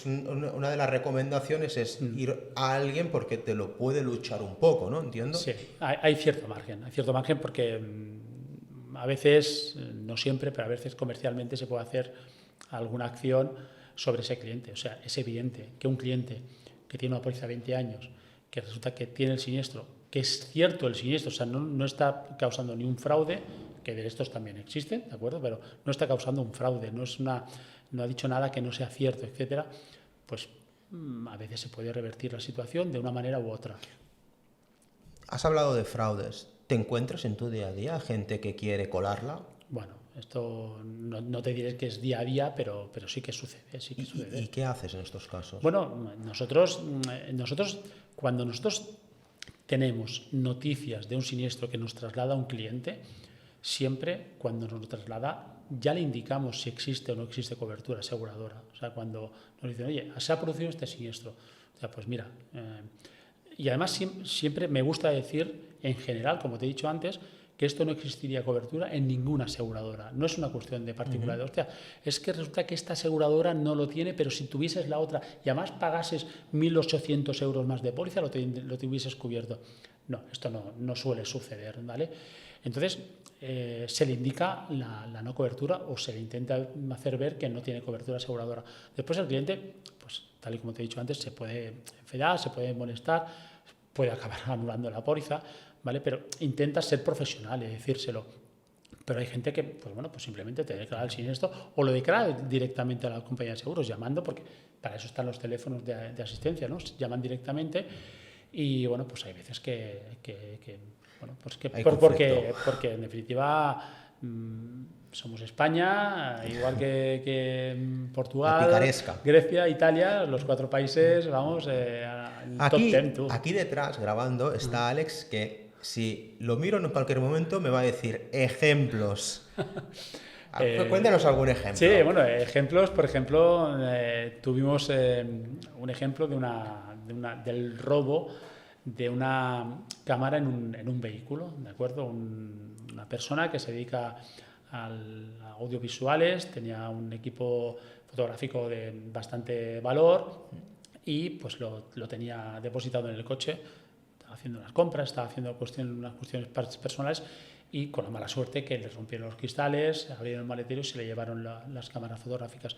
una de las recomendaciones es ir a alguien porque te lo puede luchar un poco, ¿no? Entiendo. Sí, hay cierto margen porque a veces, no siempre, pero a veces comercialmente se puede hacer alguna acción sobre ese cliente. O sea, es evidente que un cliente que tiene una póliza de 20 años, que resulta que tiene el siniestro, que es cierto el siniestro, o sea, no está causando ni un fraude, que de estos también existen, ¿de acuerdo? Pero no está causando un fraude, no ha dicho nada que no sea cierto, etcétera, pues a veces se puede revertir la situación de una manera u otra. Has hablado de fraudes. ¿Te encuentras en tu día a día gente que quiere colarla? Bueno, esto no te diré que es día a día, pero sí que sucede. ¿Y qué haces en estos casos? Bueno, cuando nosotros tenemos noticias de un siniestro que nos traslada a un cliente, siempre cuando nos lo traslada ya le indicamos si existe o no existe cobertura aseguradora. O sea, cuando nos dicen, oye, se ha producido este siniestro, o sea, pues mira, y además siempre me gusta decir, en general, como te he dicho antes, que esto no existiría cobertura en ninguna aseguradora. No es una cuestión de particular, hostia, es que resulta que esta aseguradora no lo tiene, pero si tuvieses la otra y además pagases 1.800 euros más de póliza, lo tuvieses cubierto. No, esto no suele suceder, ¿vale? Entonces, se le indica la no cobertura o se le intenta hacer ver que no tiene cobertura aseguradora. Después el cliente, pues tal y como te he dicho antes, se puede enfadar, se puede molestar, puede acabar anulando la póliza, ¿vale? Pero intenta ser profesional y decírselo. Pero hay gente que, pues bueno, pues simplemente te declara el siniestro o lo declara directamente a la compañía de seguros llamando, porque para eso están los teléfonos de asistencia, ¿no? Llaman directamente y bueno, pues hay veces bueno, pues porque en definitiva somos España, igual que Portugal, Grecia, Italia, los 4 países, vamos, top 10. Aquí detrás, grabando, está Alex, que si lo miro en cualquier momento me va a decir ejemplos. Cuéntanos algún ejemplo. Sí, bueno, ejemplos, por ejemplo, tuvimos un ejemplo del robo de una cámara en un vehículo, ¿de acuerdo? Una persona que se dedica a audiovisuales, tenía un equipo fotográfico de bastante valor y pues lo tenía depositado en el coche, estaba haciendo unas compras, estaba haciendo unas cuestiones personales y con la mala suerte que le rompieron los cristales, abrieron el maletero y se le llevaron las cámaras fotográficas.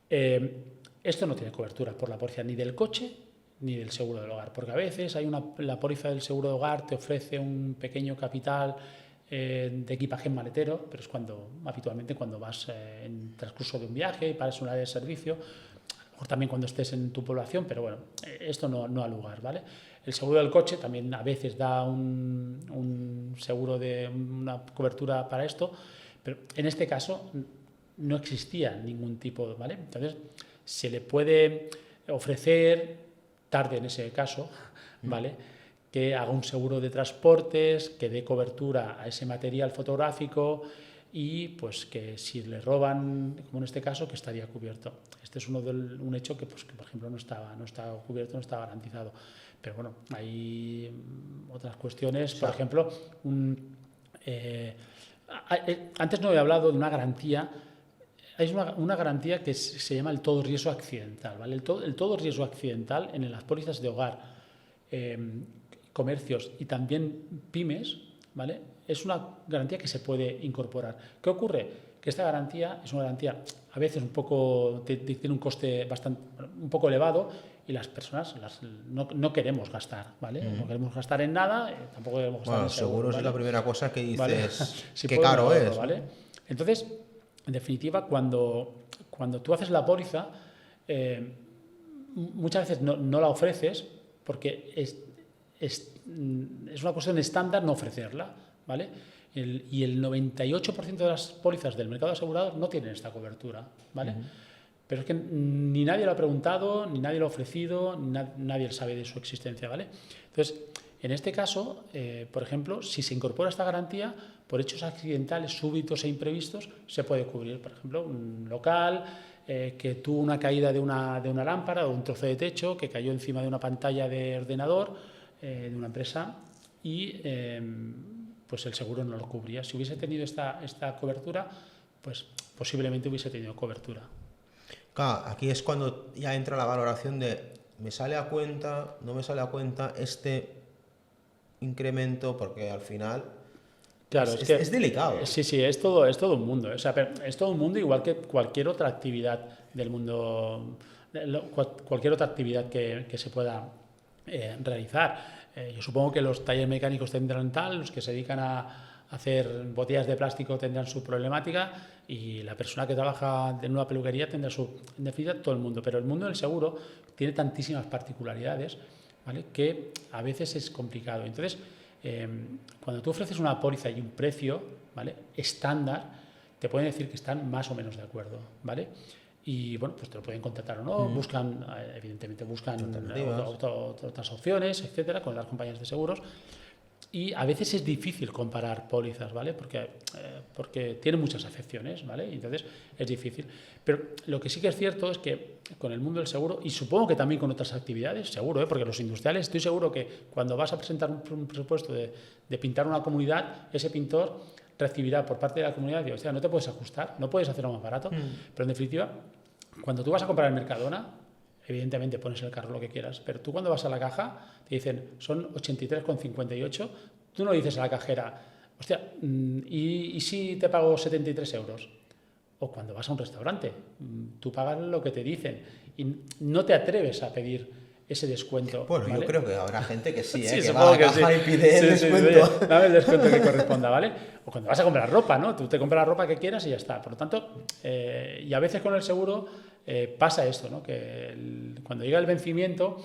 Esto no tiene cobertura por la póliza ni del coche ni del seguro del hogar, porque a veces la póliza del seguro de hogar te ofrece un pequeño capital de equipaje en maletero, pero es habitualmente cuando vas en transcurso de un viaje y paras un área de servicio, a lo mejor también cuando estés en tu población, pero bueno, esto no ha lugar, ¿vale? El seguro del coche también a veces da un seguro de una cobertura para esto, pero en este caso no existía ningún tipo, ¿vale? Entonces se le puede ofrecer, tarde en ese caso, ¿vale?, que haga un seguro de transportes, que dé cobertura a ese material fotográfico y pues que si le roban, como en este caso, que estaría cubierto. Este es un hecho que por ejemplo no estaba cubierto, no estaba garantizado. Pero bueno, hay otras cuestiones, por ejemplo, antes no he hablado de una garantía. Hay una garantía que se llama el todo riesgo accidental, ¿vale? El todo riesgo accidental en las pólizas de hogar, comercios y también pymes, ¿vale? Es una garantía que se puede incorporar. ¿Qué ocurre? Que esta garantía es una garantía a veces tiene un coste un poco elevado y las personas no queremos gastar, ¿vale? No queremos gastar en nada, tampoco queremos gastar en seguro, seguros, ¿vale? Es la primera cosa que dices, ¿vale? Si qué caro es, ¿vale? Entonces, en definitiva, cuando tú haces la póliza, muchas veces no la ofreces porque es una cuestión estándar no ofrecerla, ¿vale? Y el 98% de las pólizas del mercado asegurado no tienen esta cobertura, ¿vale? Pero es que ni nadie lo ha preguntado, ni nadie lo ha ofrecido, ni nadie sabe de su existencia, ¿vale? Entonces, en este caso, por ejemplo, si se incorpora esta garantía, por hechos accidentales, súbitos e imprevistos, se puede cubrir, por ejemplo, un local que tuvo una caída de una lámpara o un trozo de techo que cayó encima de una pantalla de ordenador de una empresa y pues el seguro no lo cubría. Si hubiese tenido esta cobertura, pues posiblemente hubiese tenido cobertura. Claro, aquí es cuando ya entra la valoración de ¿me sale a cuenta, no me sale a cuenta este incremento? Porque al final Claro, es delicado. Sí, es todo un mundo. O sea, es todo un mundo igual que cualquier otra actividad del mundo, cualquier otra actividad que se pueda realizar. Yo supongo que los talleres mecánicos tendrán los que se dedican a hacer botellas de plástico tendrán su problemática y la persona que trabaja en una peluquería tendrá en definitiva, todo el mundo. Pero el mundo del seguro tiene tantísimas particularidades, ¿vale?, que a veces es complicado. Entonces, cuando tú ofreces una póliza y un precio, ¿vale?, estándar, te pueden decir que están más o menos de acuerdo, ¿vale? Y bueno, pues te lo pueden contratar o no, evidentemente buscan otras opciones, etcétera, con las compañías de seguros. Y a veces es difícil comparar pólizas, ¿vale? Porque tienen muchas afecciones, ¿vale? Y entonces es difícil. Pero lo que sí que es cierto es que con el mundo del seguro, y supongo que también con otras actividades, seguro, porque los industriales, estoy seguro que cuando vas a presentar un presupuesto de pintar una comunidad, ese pintor recibirá por parte de la comunidad, digo, hostia, no te puedes ajustar, no puedes hacerlo más barato, pero en definitiva, cuando tú vas a comprar en Mercadona, evidentemente pones el carro lo que quieras, pero tú cuando vas a la caja te dicen son 83,58, tú no dices a la cajera, hostia, ¿y si te pago 73 euros? O cuando vas a un restaurante, tú pagas lo que te dicen y no te atreves a pedir ese descuento. Bueno, ¿vale? Yo creo que habrá gente que sí, Sí, que va a la caja y pide el descuento. Oye, dame el descuento que corresponda, ¿vale? O cuando vas a comprar ropa, ¿no? Tú te compras la ropa que quieras y ya está. Por lo tanto, y a veces con el seguro pasa esto, ¿no? Que cuando llega el vencimiento,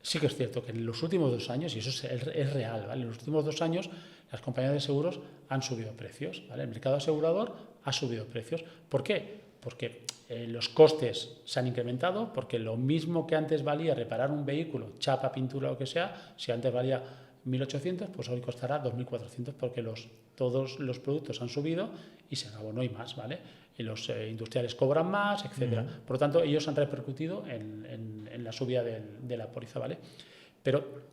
sí que es cierto que en los últimos 2 años, y eso es real, ¿vale? En los últimos 2 años las compañías de seguros han subido precios, ¿vale? El mercado asegurador ha subido precios. ¿Por qué? Porque los costes se han incrementado, porque lo mismo que antes valía reparar un vehículo, chapa, pintura, lo que sea, si antes valía 1.800, pues hoy costará 2.400 porque todos los productos han subido y se acabó, no hay más, ¿vale? Y los industriales cobran más, etcétera. Por lo tanto, ellos han repercutido en la subida de la póliza, ¿vale? Pero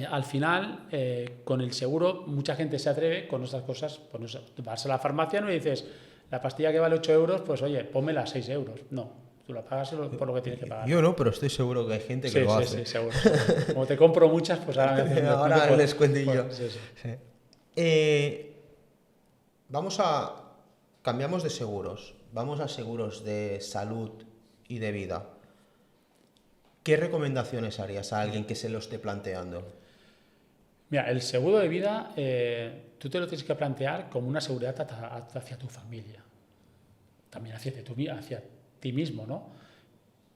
al final, con el seguro, mucha gente se atreve con estas cosas. Pues, vas a la farmacia, ¿no?, y dices, la pastilla que vale 8 euros, pues oye, pónmela a 6 euros. No, tú la pagas por lo que tienes que pagar. Yo no, pero estoy seguro que hay gente que lo hace. Sí, seguro. Como te compro muchas, pues ahora el descuentillo. Sí. Cambiamos de seguros. Vamos a seguros de salud y de vida. ¿Qué recomendaciones harías a alguien que se lo esté planteando? Mira, el seguro de vida tú te lo tienes que plantear como una seguridad hacia tu familia, también hacia ti mismo, ¿no?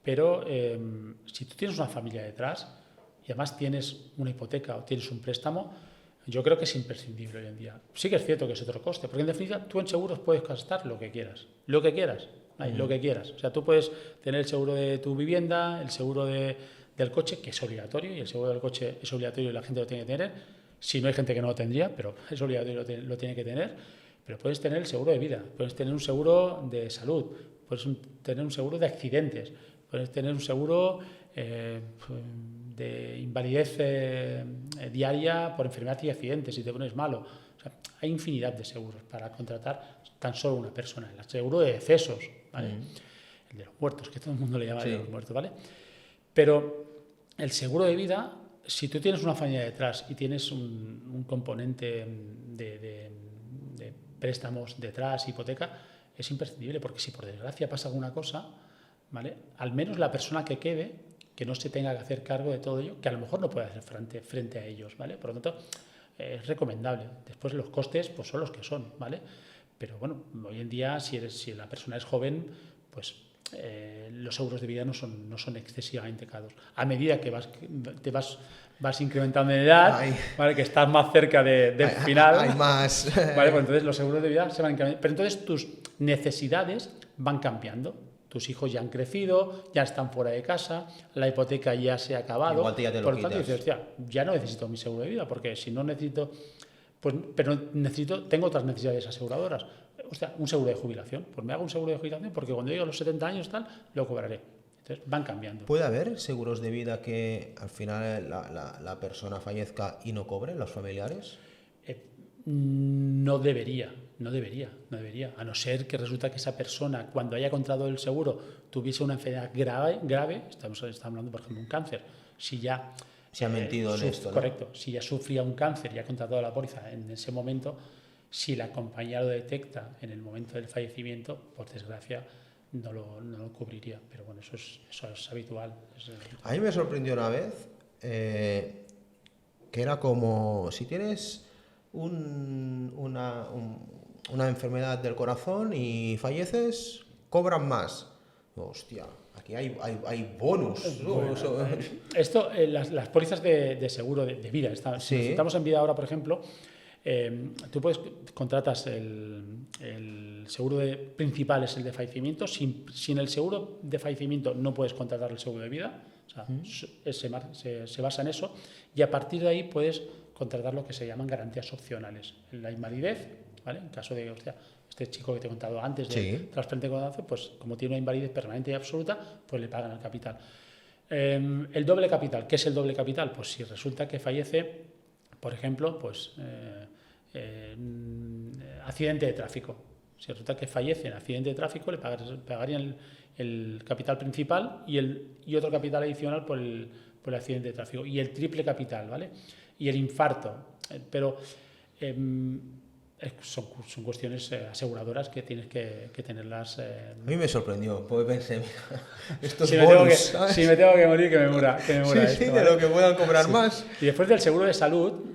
Pero si tú tienes una familia detrás y además tienes una hipoteca o tienes un préstamo, yo creo que es imprescindible hoy en día. Sí que es cierto que es otro coste, porque en definitiva tú en seguros puedes gastar lo que quieras, lo que quieras. O sea, tú puedes tener el seguro de tu vivienda, el seguro del coche, que es obligatorio, y el seguro del coche es obligatorio y la gente lo tiene que tener. Si no hay gente que no lo tendría, pero es obligatorio, lo tiene que tener. Pero puedes tener el seguro de vida, puedes tener un seguro de salud, puedes tener un seguro de accidentes, puedes tener un seguro de invalidez diaria por enfermedad y accidentes si te pones malo. O sea, hay infinidad de seguros para contratar tan solo una persona. El seguro de decesos, ¿vale? El de los muertos, que todo el mundo le llama de los muertos, ¿vale? Pero el seguro de vida, si tú tienes una familia detrás y tienes un componente de préstamos detrás, hipoteca, es imprescindible, porque si por desgracia pasa alguna cosa, ¿vale?, al menos la persona que quede, que no se tenga que hacer cargo de todo ello, que a lo mejor no puede hacer frente a ellos, ¿vale? Por lo tanto, es recomendable. Después los costes pues son los que son, ¿vale? Pero bueno, hoy en día si la persona es joven, pues los seguros de vida no son excesivamente caros. A medida que vas incrementando en edad, ¿vale? Que estás más cerca del final, hay más. ¿vale? Pues entonces los seguros de vida se van incrementando. Pero entonces tus necesidades van cambiando. Tus hijos ya han crecido, ya están fuera de casa, la hipoteca ya se ha acabado. Igual ya te lo por lo tanto, quitas. dices, hostia, ya no necesito mi seguro de vida, porque si no necesito, pues, pero tengo otras necesidades aseguradoras. Hostia, un seguro de jubilación. Pues me hago un seguro de jubilación porque cuando llegue a los 70 años tal, lo cobraré. Entonces van cambiando. ¿Puede haber seguros de vida que al final la persona fallezca y no cobre, los familiares? No debería. A no ser que resulta que esa persona, cuando haya contratado el seguro, tuviese una enfermedad grave, estamos hablando, por ejemplo, de un cáncer. Si ya se ha mentido en esto, ¿no? Correcto. Si ya sufría un cáncer y ha contratado la póliza en ese momento, si la compañía lo detecta en el momento del fallecimiento, por desgracia, no lo cubriría. Pero bueno, eso es habitual. A mí me sorprendió una vez que era como si tienes una enfermedad del corazón y falleces, cobran más. Hostia, aquí hay bonus. Bueno, esto, las pólizas de seguro de vida, si estamos en vida ahora, por ejemplo, tú contratas el seguro principal, es el de fallecimiento. Sin el seguro de fallecimiento no puedes contratar el seguro de vida. O sea, se basa en eso, y a partir de ahí puedes contratar lo que se llaman garantías opcionales. La invalidez, ¿vale? En caso de, hostia, este chico que te he contado antes de trasplante de corazón, pues como tiene una invalidez permanente y absoluta, pues le pagan el capital. El doble capital, ¿qué es el doble capital? Pues si resulta que fallece, por ejemplo, pues accidente de tráfico. Si resulta que fallece en accidente de tráfico, le pagarían el capital principal y otro capital adicional por el accidente de tráfico. Y el triple capital, ¿vale? Y el infarto. Pero son cuestiones aseguradoras que tienes que tenerlas. A mí me sorprendió, porque pensé, mira, estos si me tengo que morir, que me muera. Sí, esto, de ¿vale? lo que puedan cobrar más. Y después del seguro de salud,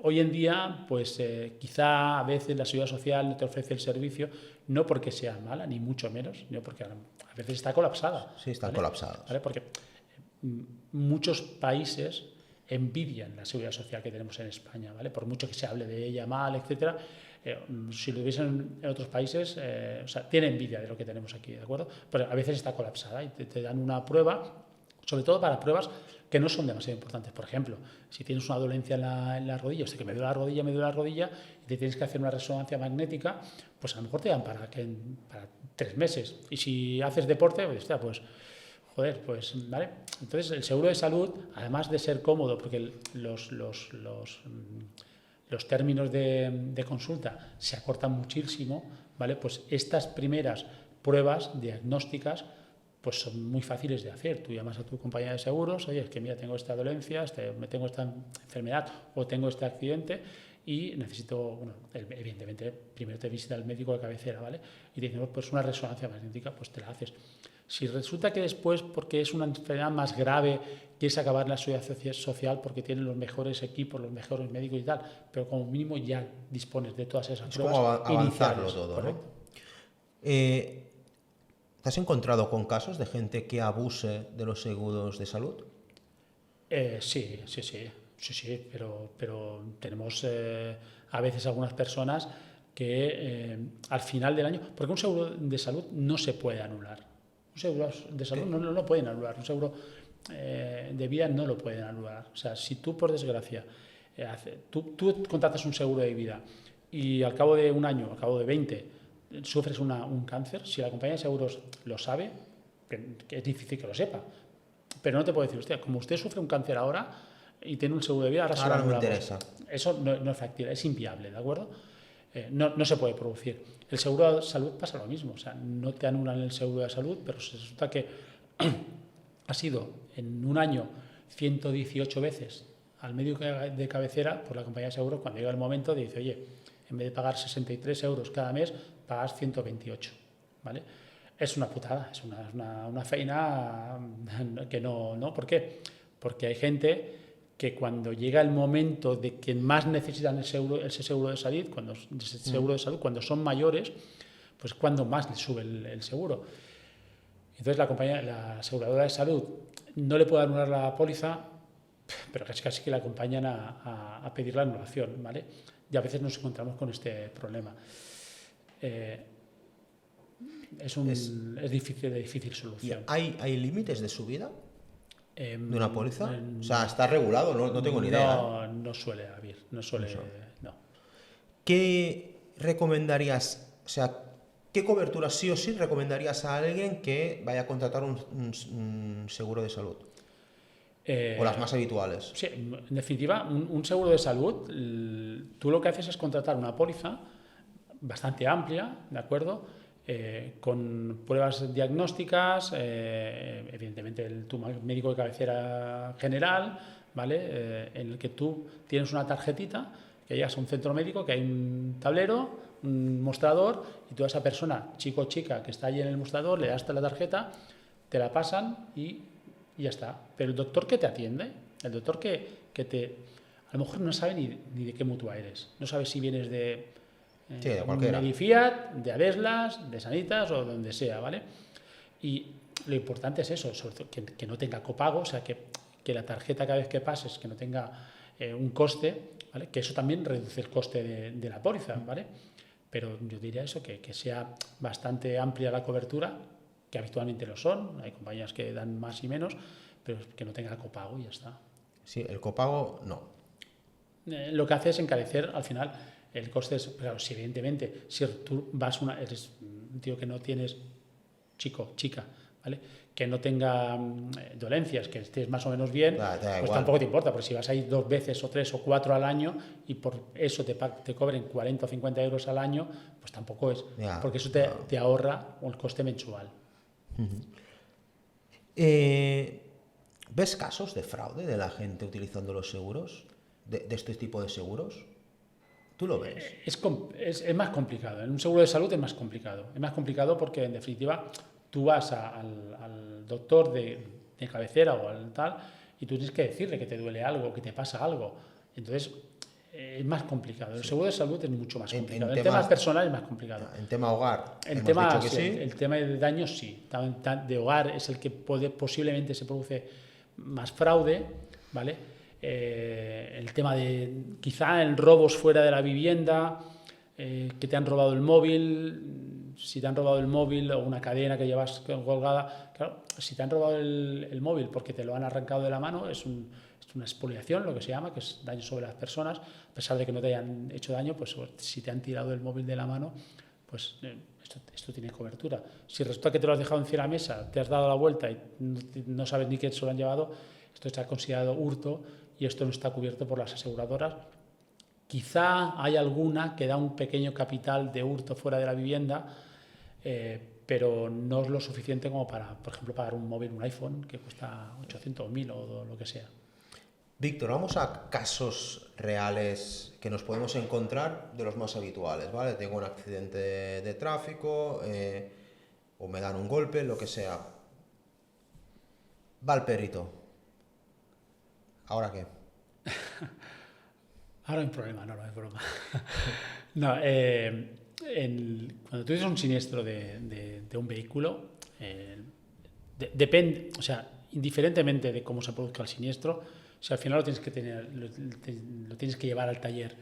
hoy en día, pues quizá a veces la seguridad social no te ofrece el servicio, no porque sea mala, ni mucho menos, sino porque a veces está colapsada. Sí, están ¿vale? colapsados. ¿Vale? Porque muchos países envidian la seguridad social que tenemos en España, ¿vale? Por mucho que se hable de ella mal, etcétera. Si lo hubiesen en otros países, o sea, tiene envidia de lo que tenemos aquí, ¿de acuerdo? Pero a veces está colapsada y te dan una prueba, sobre todo para pruebas que no son demasiado importantes. Por ejemplo, si tienes una dolencia en la rodilla, o sea, que me duele la rodilla, y te tienes que hacer una resonancia magnética, pues a lo mejor te dan para 3 meses. Y si haces deporte, pues joder, pues vale. Entonces, el seguro de salud, además de ser cómodo, porque los términos de consulta se acortan muchísimo, ¿vale? Pues estas primeras pruebas diagnósticas pues son muy fáciles de hacer. Tú llamas a tu compañía de seguros, oye, es que mira, tengo esta dolencia, tengo esta enfermedad o tengo este accidente y necesito, bueno, evidentemente, primero te visita el médico de cabecera, ¿vale? Y te dicen, pues una resonancia magnética, pues te la haces. Si resulta que después, porque es una enfermedad más grave, quieres acabar la seguridad social porque tienen los mejores equipos, los mejores médicos y tal, pero como mínimo ya dispones de todas esas pruebas iniciales. Es como avanzarlo iniciales, todo, ¿correcto? ¿no? ¿Te has encontrado con casos de gente que abuse de los seguros de salud? Sí, pero tenemos a veces algunas personas que al final del año, porque un seguro de salud no se puede anular. Un seguro de salud no lo pueden anular, un seguro de vida no lo pueden anular. O sea, si tú, por desgracia, tú contratas un seguro de vida y al cabo de un año, al cabo de 20, sufres un cáncer, si la compañía de seguros lo sabe, que es difícil que lo sepa, pero no te puede decir, hostia, como usted sufre un cáncer ahora y tiene un seguro de vida, ahora no me interesa. Eso no es factible, es inviable, ¿de acuerdo? No se puede producir. El seguro de salud pasa lo mismo, o sea, no te anulan el seguro de salud, pero si resulta que ha sido en un año 118 veces al médico de cabecera, pues la compañía de seguros, cuando llega el momento, dice, oye, en vez de pagar 63 euros cada mes, pagas 128, ¿vale? Es una putada, es una feina que no. ¿Por qué? Porque hay gente que cuando llega el momento de que más necesitan ese seguro de salud, cuando son mayores, pues cuando más le sube el seguro. Entonces la aseguradora de salud no le puede anular la póliza, pero casi que la acompañan a pedir la anulación, ¿vale? Y a veces nos encontramos con este problema. Es difícil, de difícil solución. ¿Hay límites de subida de una póliza? O sea, ¿está regulado? No tengo ni idea. No suele haber, no. ¿Qué recomendarías, o sea, qué cobertura sí o sí recomendarías a alguien que vaya a contratar un seguro de salud? O las más habituales. Sí, en definitiva, un seguro de salud, tú lo que haces es contratar una póliza bastante amplia, ¿de acuerdo? Con pruebas diagnósticas, evidentemente tu médico de cabecera general, ¿vale? En el que tú tienes una tarjetita, que llegas a un centro médico, que hay un tablero, un mostrador, y tú a esa persona, chico o chica, que está allí en el mostrador, le das la tarjeta, te la pasan y ya está. Pero el doctor que te atiende, el doctor que a lo mejor no sabe ni de qué mutua eres, no sabe si vienes de cualquiera. Medifiat, de Adeslas, de Sanitas o donde sea, ¿vale? Y lo importante es eso, sobre todo que no tenga copago, o sea, que la tarjeta cada vez que pases, que no tenga un coste, ¿vale? Que eso también reduce el coste de la póliza, ¿vale? Pero yo diría eso, que sea bastante amplia la cobertura, que habitualmente lo son, hay compañías que dan más y menos, pero que no tenga copago y ya está. Sí, el copago no. Lo que hace es encarecer al final el coste. Claro, si evidentemente, si tú eres un tío que no tienes, chica, ¿vale? Que no tenga dolencias, que estés más o menos bien, pues tampoco te importa, porque si vas a ir 2 veces o 3 o 4 al año y por eso te cobren 40 o 50 euros al año, pues tampoco es, porque eso te ahorra el coste mensual. ¿Ves casos de fraude de la gente utilizando los seguros? ¿De este tipo de seguros? ¿Tú lo ves? Es más complicado. En un seguro de salud es más complicado. Es más complicado porque, en definitiva, tú vas al doctor de cabecera o al tal y tú tienes que decirle que te duele algo, que te pasa algo. Entonces, es más complicado. El seguro de salud es mucho más complicado. En temas personal es más complicado. En tema hogar, el tema de daños sí. De hogar es el que posiblemente se produce más fraude, ¿vale? El tema de quizá en robos fuera de la vivienda, que te han robado el móvil, si te han robado el móvil o una cadena que llevas colgada, claro, si te han robado el móvil porque te lo han arrancado de la mano, es una expoliación, lo que se llama, que es daño sobre las personas, a pesar de que no te hayan hecho daño, pues si te han tirado el móvil de la mano, pues esto tiene cobertura. Si resulta que te lo has dejado encima de la mesa, te has dado la vuelta y no sabes ni qué se lo han llevado, esto está considerado hurto y esto no está cubierto por las aseguradoras. Quizá hay alguna que da un pequeño capital de hurto fuera de la vivienda, pero no es lo suficiente como para, por ejemplo, pagar un móvil, un iPhone, que cuesta 800 o 1000 o lo que sea. Víctor, vamos a casos reales que nos podemos encontrar de los más habituales, ¿vale? Tengo un accidente de tráfico o me dan un golpe, lo que sea. Va el perito. ¿Ahora qué? Ahora hay un problema, no es broma. No, cuando tú tienes un siniestro de un vehículo, depende, o sea, indiferentemente de cómo se produzca el siniestro, o sea, al final lo tienes que llevar al taller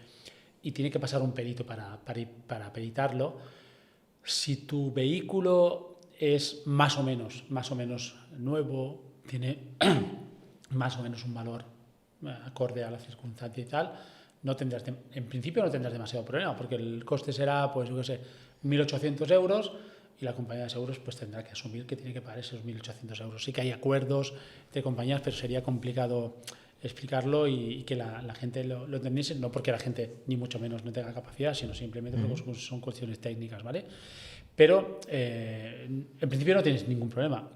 y tiene que pasar un perito para peritarlo. Si tu vehículo es más o menos nuevo, tiene más o menos un valor acorde a la circunstancia y tal, en principio no tendrás demasiado problema, porque el coste será, pues yo qué sé, 1.800 euros y la compañía de seguros pues tendrá que asumir que tiene que pagar esos 1.800 euros. Sí que hay acuerdos de compañías, pero sería complicado explicarlo y que la gente lo entendiese, no porque la gente ni mucho menos no tenga capacidad, sino simplemente porque son cuestiones técnicas, ¿vale? Pero en principio no tienes ningún problema.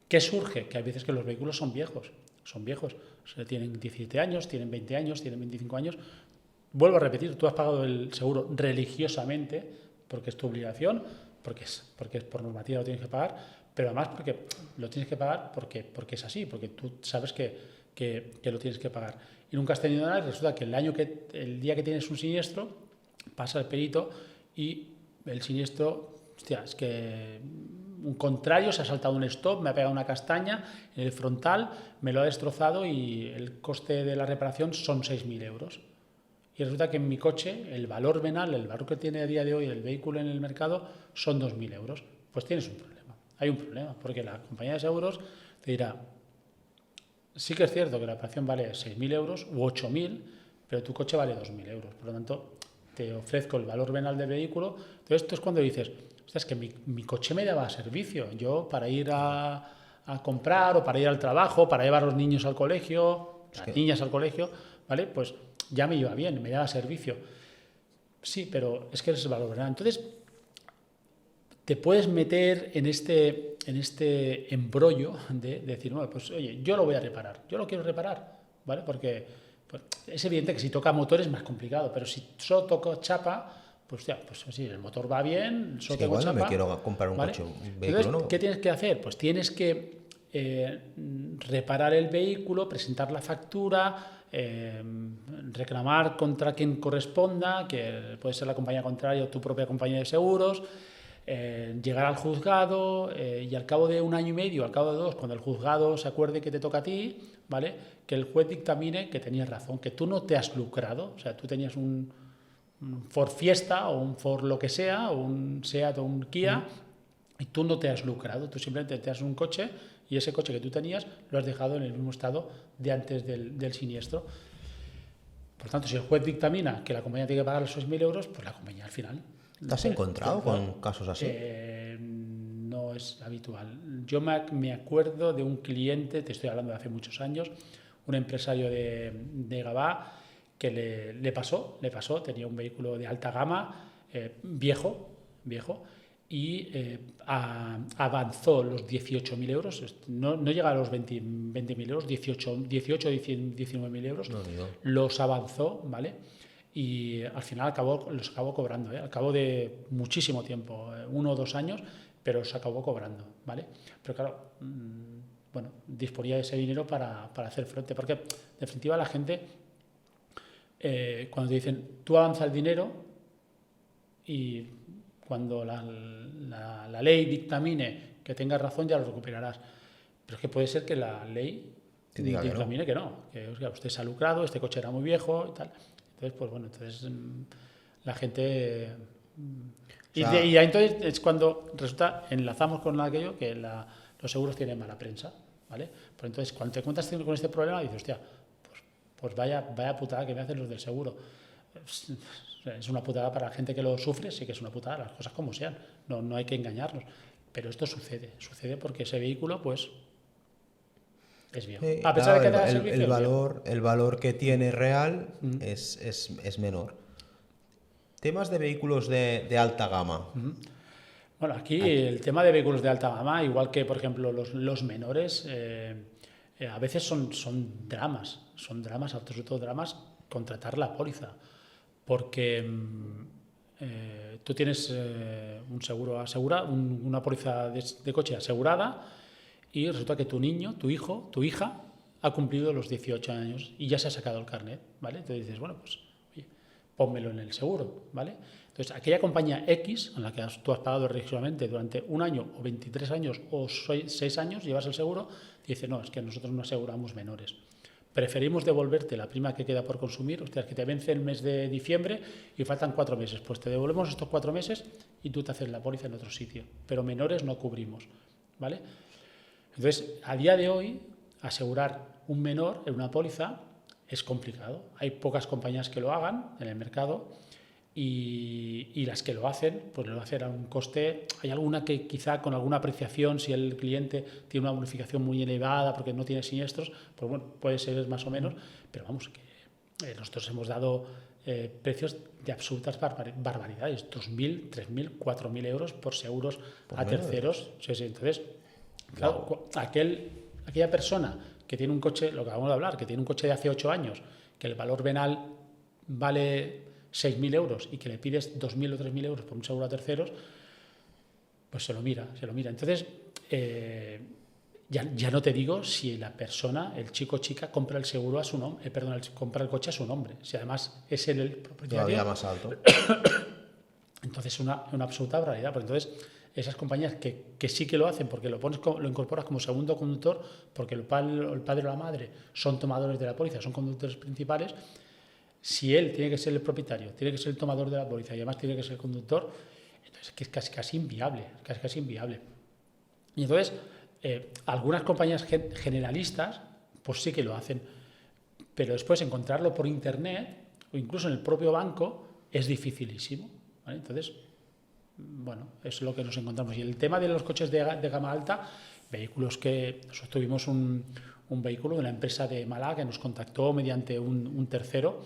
¿Qué surge? Que hay veces que los vehículos son viejos, o sea, tienen 17 años, tienen 20 años, tienen 25 años. Vuelvo a repetir, tú has pagado el seguro religiosamente, porque es tu obligación, porque es por normativa lo tienes que pagar, pero además porque lo tienes que pagar porque es así, porque tú sabes que lo tienes que pagar. Y nunca has tenido nada y resulta que el día que tienes un siniestro, pasa el perito y el siniestro hostia, es que un contrario se ha saltado un stop, me ha pegado una castaña en el frontal, me lo ha destrozado y el coste de la reparación son 6.000 euros. Y resulta que en mi coche el valor venal, el valor que tiene a día de hoy el vehículo en el mercado son 2.000 euros. Pues tienes un problema. Hay un problema, porque la compañía de seguros te dirá, sí que es cierto que la reparación vale 6.000 euros u 8.000, pero tu coche vale 2.000 euros. Por lo tanto, te ofrezco el valor venal del vehículo. Entonces, esto es cuando dices, es que mi coche me daba servicio. Yo para ir a comprar o para ir al trabajo, para llevar a los niños al colegio, las niñas al colegio, ¿vale? Pues ya me iba bien, me daba servicio. Sí, pero es que es el valor venal. Entonces, te puedes meter en este embrollo de decir, bueno, pues oye, yo lo voy a reparar, yo lo quiero reparar, ¿vale? Porque pues, es evidente que si toca motor es más complicado, pero si solo toco chapa, pues ya, pues sí, el motor va bien, solo Es que igual chapa, no me quiero comprar un ¿vale? coche, un vehículo Entonces, nuevo. ¿qué tienes que hacer? Pues tienes que reparar el vehículo, presentar la factura, reclamar contra quien corresponda, que puede ser la compañía contraria o tu propia compañía de seguros, llegar al juzgado y al cabo de 1 año y medio, al cabo de 2, cuando el juzgado se acuerde que te toca a ti, ¿vale? Que el juez dictamine que tenías razón, que tú no te has lucrado, o sea, tú tenías un Ford Fiesta o un Ford lo que sea, o un Seat o un Kia, y tú no te has lucrado, tú simplemente te has un coche y ese coche que tú tenías lo has dejado en el mismo estado de antes del siniestro. Por tanto, si el juez dictamina que la compañía tiene que pagar los 6.000 euros, pues la compañía al final... ¿Te has encontrado con casos así? No es habitual. Yo me acuerdo de un cliente, te estoy hablando de hace muchos años, un empresario de Gavà, que le pasó, tenía un vehículo de alta gama, viejo, y avanzó los 18.000 euros, no llega a los 20.000 euros, 19.000 euros, los avanzó, ¿vale? Y al final los acabó cobrando, al cabo de muchísimo tiempo, 1 o 2 años, pero los acabó cobrando, ¿vale? Pero claro, bueno, disponía de ese dinero para hacer frente, porque en definitiva la gente, cuando te dicen, tú avanza el dinero y cuando la ley dictamine que tengas razón ya lo recuperarás. Pero es que puede ser que la ley dictamine que no, que usted se ha lucrado, este coche era muy viejo y tal. Entonces, pues bueno, la gente... Y entonces es cuando resulta, enlazamos con aquello que los seguros tienen mala prensa, ¿vale? Pues entonces, cuando te encuentras con este problema, dices, hostia, pues vaya putada que me hacen los del seguro. Es una putada para la gente que lo sufre, sí que es una putada, las cosas como sean, no hay que engañarnos. Pero esto sucede porque ese vehículo, pues, es viejo. A pesar de que te da servicio, el valor que tiene real es menor. Temas de vehículos de alta gama. Bueno, aquí el tema de vehículos de alta gama, igual que, por ejemplo, los menores, a veces son dramas, absolutos dramas, contratar la póliza. Porque tú tienes un seguro asegurado, una póliza de coche asegurada, y resulta que tu niño, tu hijo, tu hija ha cumplido los 18 años y ya se ha sacado el carnet, ¿vale? Entonces dices, bueno, pues oye, pónmelo en el seguro, ¿vale? Entonces, aquella compañía X en la que tú has pagado religiosamente durante 1 año o 23 años o 6 años, llevas el seguro, te dice, no, es que nosotros no aseguramos menores. Preferimos devolverte la prima que queda por consumir, es que te vence el mes de diciembre y faltan 4 meses. Pues te devolvemos estos 4 meses y tú te haces la póliza en otro sitio. Pero menores no cubrimos, ¿vale? Entonces, a día de hoy, asegurar un menor en una póliza es complicado. Hay pocas compañías que lo hagan en el mercado y las que lo hacen, pues lo hacen a un coste. Hay alguna que quizá con alguna apreciación, si el cliente tiene una bonificación muy elevada porque no tiene siniestros, pues bueno, puede ser más o menos, pero vamos, que nosotros hemos dado precios de absolutas barbaridades, 2.000, 3.000, 4.000 euros por seguros a terceros. Sí, entonces, claro, aquella persona que tiene un coche, lo que acabamos de hablar, que tiene un coche de hace 8 años, que el valor venal vale 6.000 euros y que le pides 2.000 o 3.000 euros por un seguro a terceros, pues se lo mira. Entonces, ya no te digo si la persona, el chico o chica, compra el seguro a su nombre, compra el coche a su nombre, si además es él el propietario. Todavía más alto. Entonces es una absoluta barbaridad. Pues entonces esas compañías que sí que lo hacen porque lo incorporas como segundo conductor, porque el padre o la madre son tomadores de la póliza, son conductores principales, si él tiene que ser el propietario, tiene que ser el tomador de la póliza y además tiene que ser el conductor, entonces es casi inviable, casi inviable. Y entonces algunas compañías generalistas pues sí que lo hacen, pero después encontrarlo por internet o incluso en el propio banco es dificilísimo, ¿vale? Entonces, bueno, eso es lo que nos encontramos. Y el tema de los coches de gama alta, vehículos que nosotros tuvimos un vehículo de una empresa de Málaga que nos contactó mediante un tercero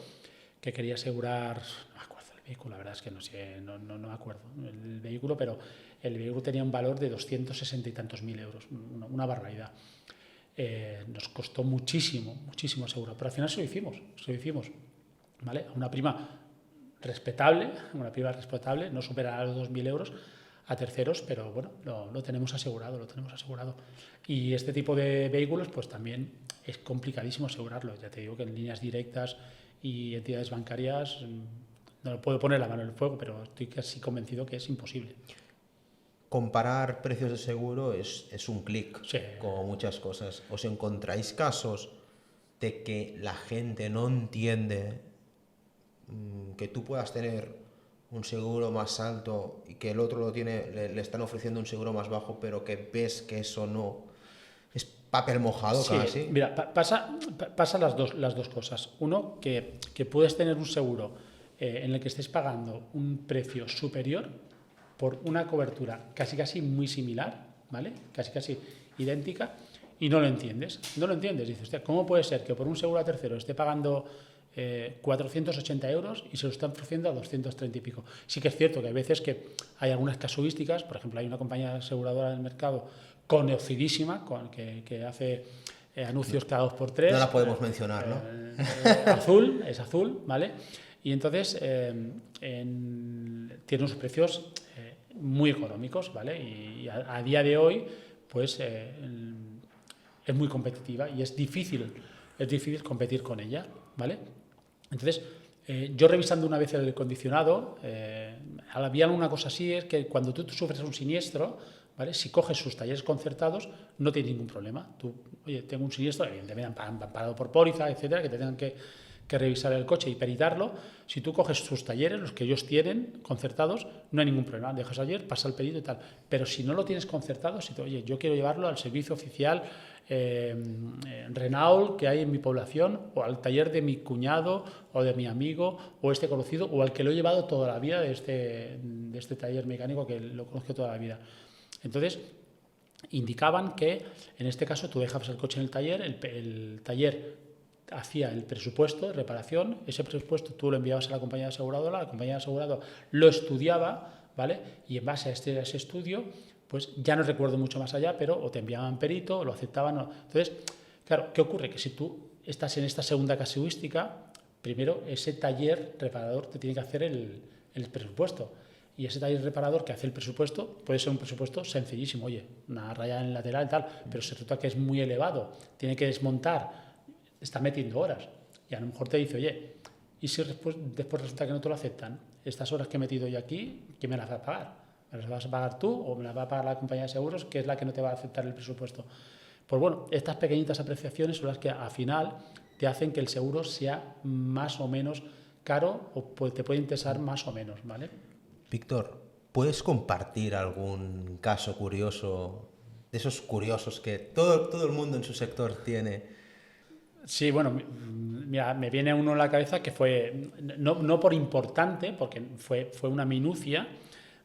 que quería asegurar, no me acuerdo el vehículo, la verdad es que no sé, no me acuerdo el vehículo, pero el vehículo tenía un valor de 260 y tantos mil euros, una barbaridad. Nos costó muchísimo asegurar, pero al final se lo hicimos, ¿vale? A una prima respetable, no supera los 2.000 euros a terceros, pero bueno, lo tenemos asegurado. Y este tipo de vehículos, pues también es complicadísimo asegurarlo. Ya te digo que en líneas directas y entidades bancarias no lo puedo poner la mano en el fuego, pero estoy casi convencido que es imposible. Comparar precios de seguro es un clic, Sí. como muchas cosas. ¿Os encontráis casos de que la gente no entiende que tú puedas tener un seguro más alto y que el otro le están ofreciendo un seguro más bajo, pero que ves que eso no es papel mojado? Sí, casi? mira, pasa las dos cosas. Uno, que puedes tener un seguro en el que estés pagando un precio superior por una cobertura casi muy similar, ¿vale? Casi idéntica, y no lo entiendes. Dices, hostia, ¿cómo puede ser que por un seguro a tercero esté pagando 480 euros y se lo están ofreciendo a 230 y pico? Sí que es cierto que hay veces que hay algunas casuísticas, por ejemplo, hay una compañía aseguradora del mercado conocidísima que hace anuncios cada 2x3. No la podemos mencionar, ¿no? Es azul, ¿vale? Y entonces tiene unos precios muy económicos, ¿vale? Y a día de hoy, pues es muy competitiva y es difícil competir con ella, ¿vale? Entonces, yo revisando una vez el acondicionado, había una cosa así, es que cuando tú sufres un siniestro, ¿vale? Si coges sus talleres concertados, no tienes ningún problema. Tú, oye, tengo un siniestro, evidentemente han pagado por póliza, etcétera, que te tengan que revisar el coche y peritarlo. Si tú coges sus talleres, los que ellos tienen concertados, no hay ningún problema. Dejas ayer, pasa el pedido y tal. Pero si no lo tienes concertado, si te, oye, yo quiero llevarlo al servicio oficial Renault que hay en mi población, o al taller de mi cuñado o de mi amigo o este conocido, o al que lo he llevado toda la vida de este taller mecánico que lo conozco toda la vida. Entonces, indicaban que en este caso tú dejabas el coche en el taller, el taller hacía el presupuesto de reparación, ese presupuesto tú lo enviabas a la compañía aseguradora, la compañía aseguradora lo estudiaba, ¿vale? Y en base a ese estudio, pues ya no recuerdo mucho más allá, pero o te enviaban perito, o lo aceptaban. Entonces, claro, ¿qué ocurre? Que si tú estás en esta segunda casuística, primero ese taller reparador te tiene que hacer el presupuesto. Y ese taller reparador que hace el presupuesto puede ser un presupuesto sencillísimo, oye, una raya en el lateral y tal, pero se trata que es muy elevado, tiene que desmontar, está metiendo horas y a lo mejor te dice, oye, ¿y si después resulta que no te lo aceptan? Estas horas que he metido yo aquí, ¿quién me las va a pagar? ¿Me las vas a pagar tú o me las va a pagar la compañía de seguros, que es la que no te va a aceptar el presupuesto? Pues bueno, estas pequeñitas apreciaciones son las que al final te hacen que el seguro sea más o menos caro o te puede interesar más o menos, ¿vale? Víctor, ¿puedes compartir algún caso curioso, de esos curiosos que todo el mundo en su sector tiene? Sí, bueno, mira, me viene uno en la cabeza que fue, no por importante, porque fue una minucia,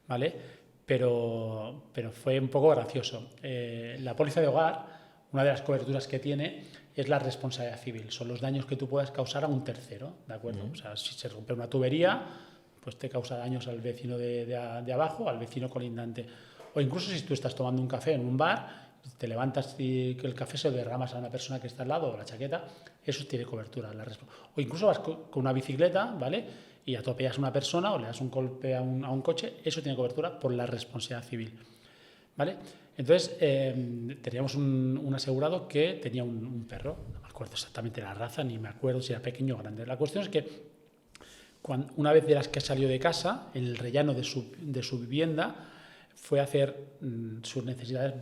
¿vale? Pero fue un poco gracioso. La póliza de hogar, una de las coberturas que tiene es la responsabilidad civil. Son los daños que tú puedas causar a un tercero, ¿de acuerdo? O sea, si se rompe una tubería, pues te causa daños al vecino de abajo, al vecino colindante. O incluso si tú estás tomando un café en un bar, te levantas y que el café se lo derramas a una persona que está al lado, o la chaqueta, eso tiene cobertura. O incluso vas con una bicicleta, ¿vale? Y atropellas a una persona o le das un golpe a un coche, eso tiene cobertura por la responsabilidad civil, ¿vale? Entonces, teníamos un asegurado que tenía un perro, no me acuerdo exactamente la raza, ni me acuerdo si era pequeño o grande. La cuestión es que una vez de las que salió de casa, el rellano de su vivienda fue a hacer sus necesidades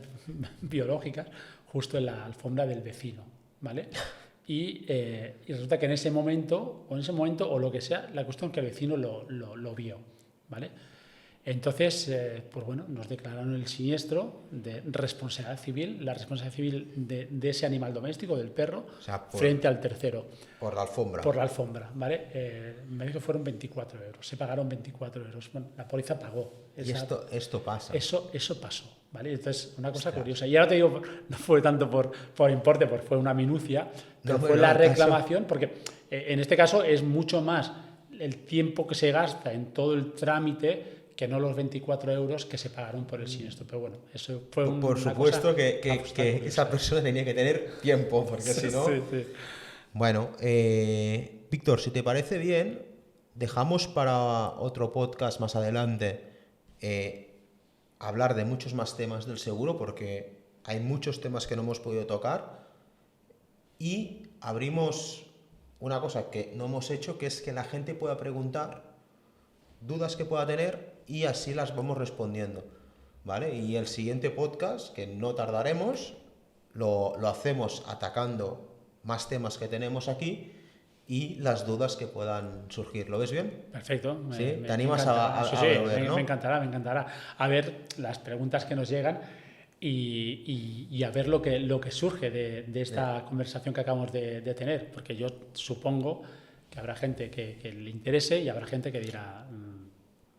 biológicas justo en la alfombra del vecino, ¿vale? Y resulta que en ese momento o lo que sea, la cuestión es que el vecino lo vio, ¿vale? Entonces, pues bueno, nos declararon el siniestro de responsabilidad civil, la responsabilidad civil de ese animal doméstico, del perro, O sea, frente al tercero. Por la alfombra. Por la alfombra, ¿vale? Me dijo que fueron 24 euros, se pagaron 24 euros. Bueno, la póliza pagó. Y esto pasa. Eso pasó, ¿vale? Entonces, una cosa curiosa. Y ahora te digo, no fue tanto por importe, porque fue una minucia, pero fue la reclamación, porque en este caso es mucho más el tiempo que se gasta en todo el trámite que no los 24 euros que se pagaron por el siniestro. Pero bueno, eso fue Por supuesto que esa persona tenía que tener tiempo, porque si no... Sí. Bueno, Víctor, si te parece bien, dejamos para otro podcast más adelante hablar de muchos más temas del seguro, porque hay muchos temas que no hemos podido tocar, y abrimos una cosa que no hemos hecho, que es que la gente pueda preguntar dudas que pueda tener y así las vamos respondiendo, ¿vale? Y el siguiente podcast, que no tardaremos, lo hacemos atacando más temas que tenemos aquí y las dudas que puedan surgir. ¿Lo ves bien? Perfecto. ¿Sí? ¿Te animas a volver, no? Me encantará. A ver las preguntas que nos llegan y a ver lo que surge de esta conversación que acabamos de tener, porque yo supongo que habrá gente que le interese y habrá gente que dirá...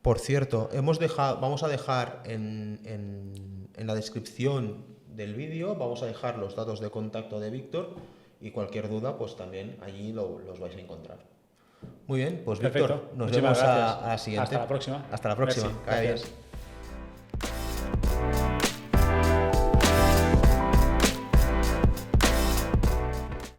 Por cierto, vamos a dejar en la descripción del vídeo, vamos a dejar los datos de contacto de Víctor y cualquier duda, pues también allí los vais a encontrar. Muy bien, pues Perfecto. Víctor, nos Muchísimas vemos gracias. a la siguiente. Hasta la próxima. Hasta la próxima. Merci. Gracias.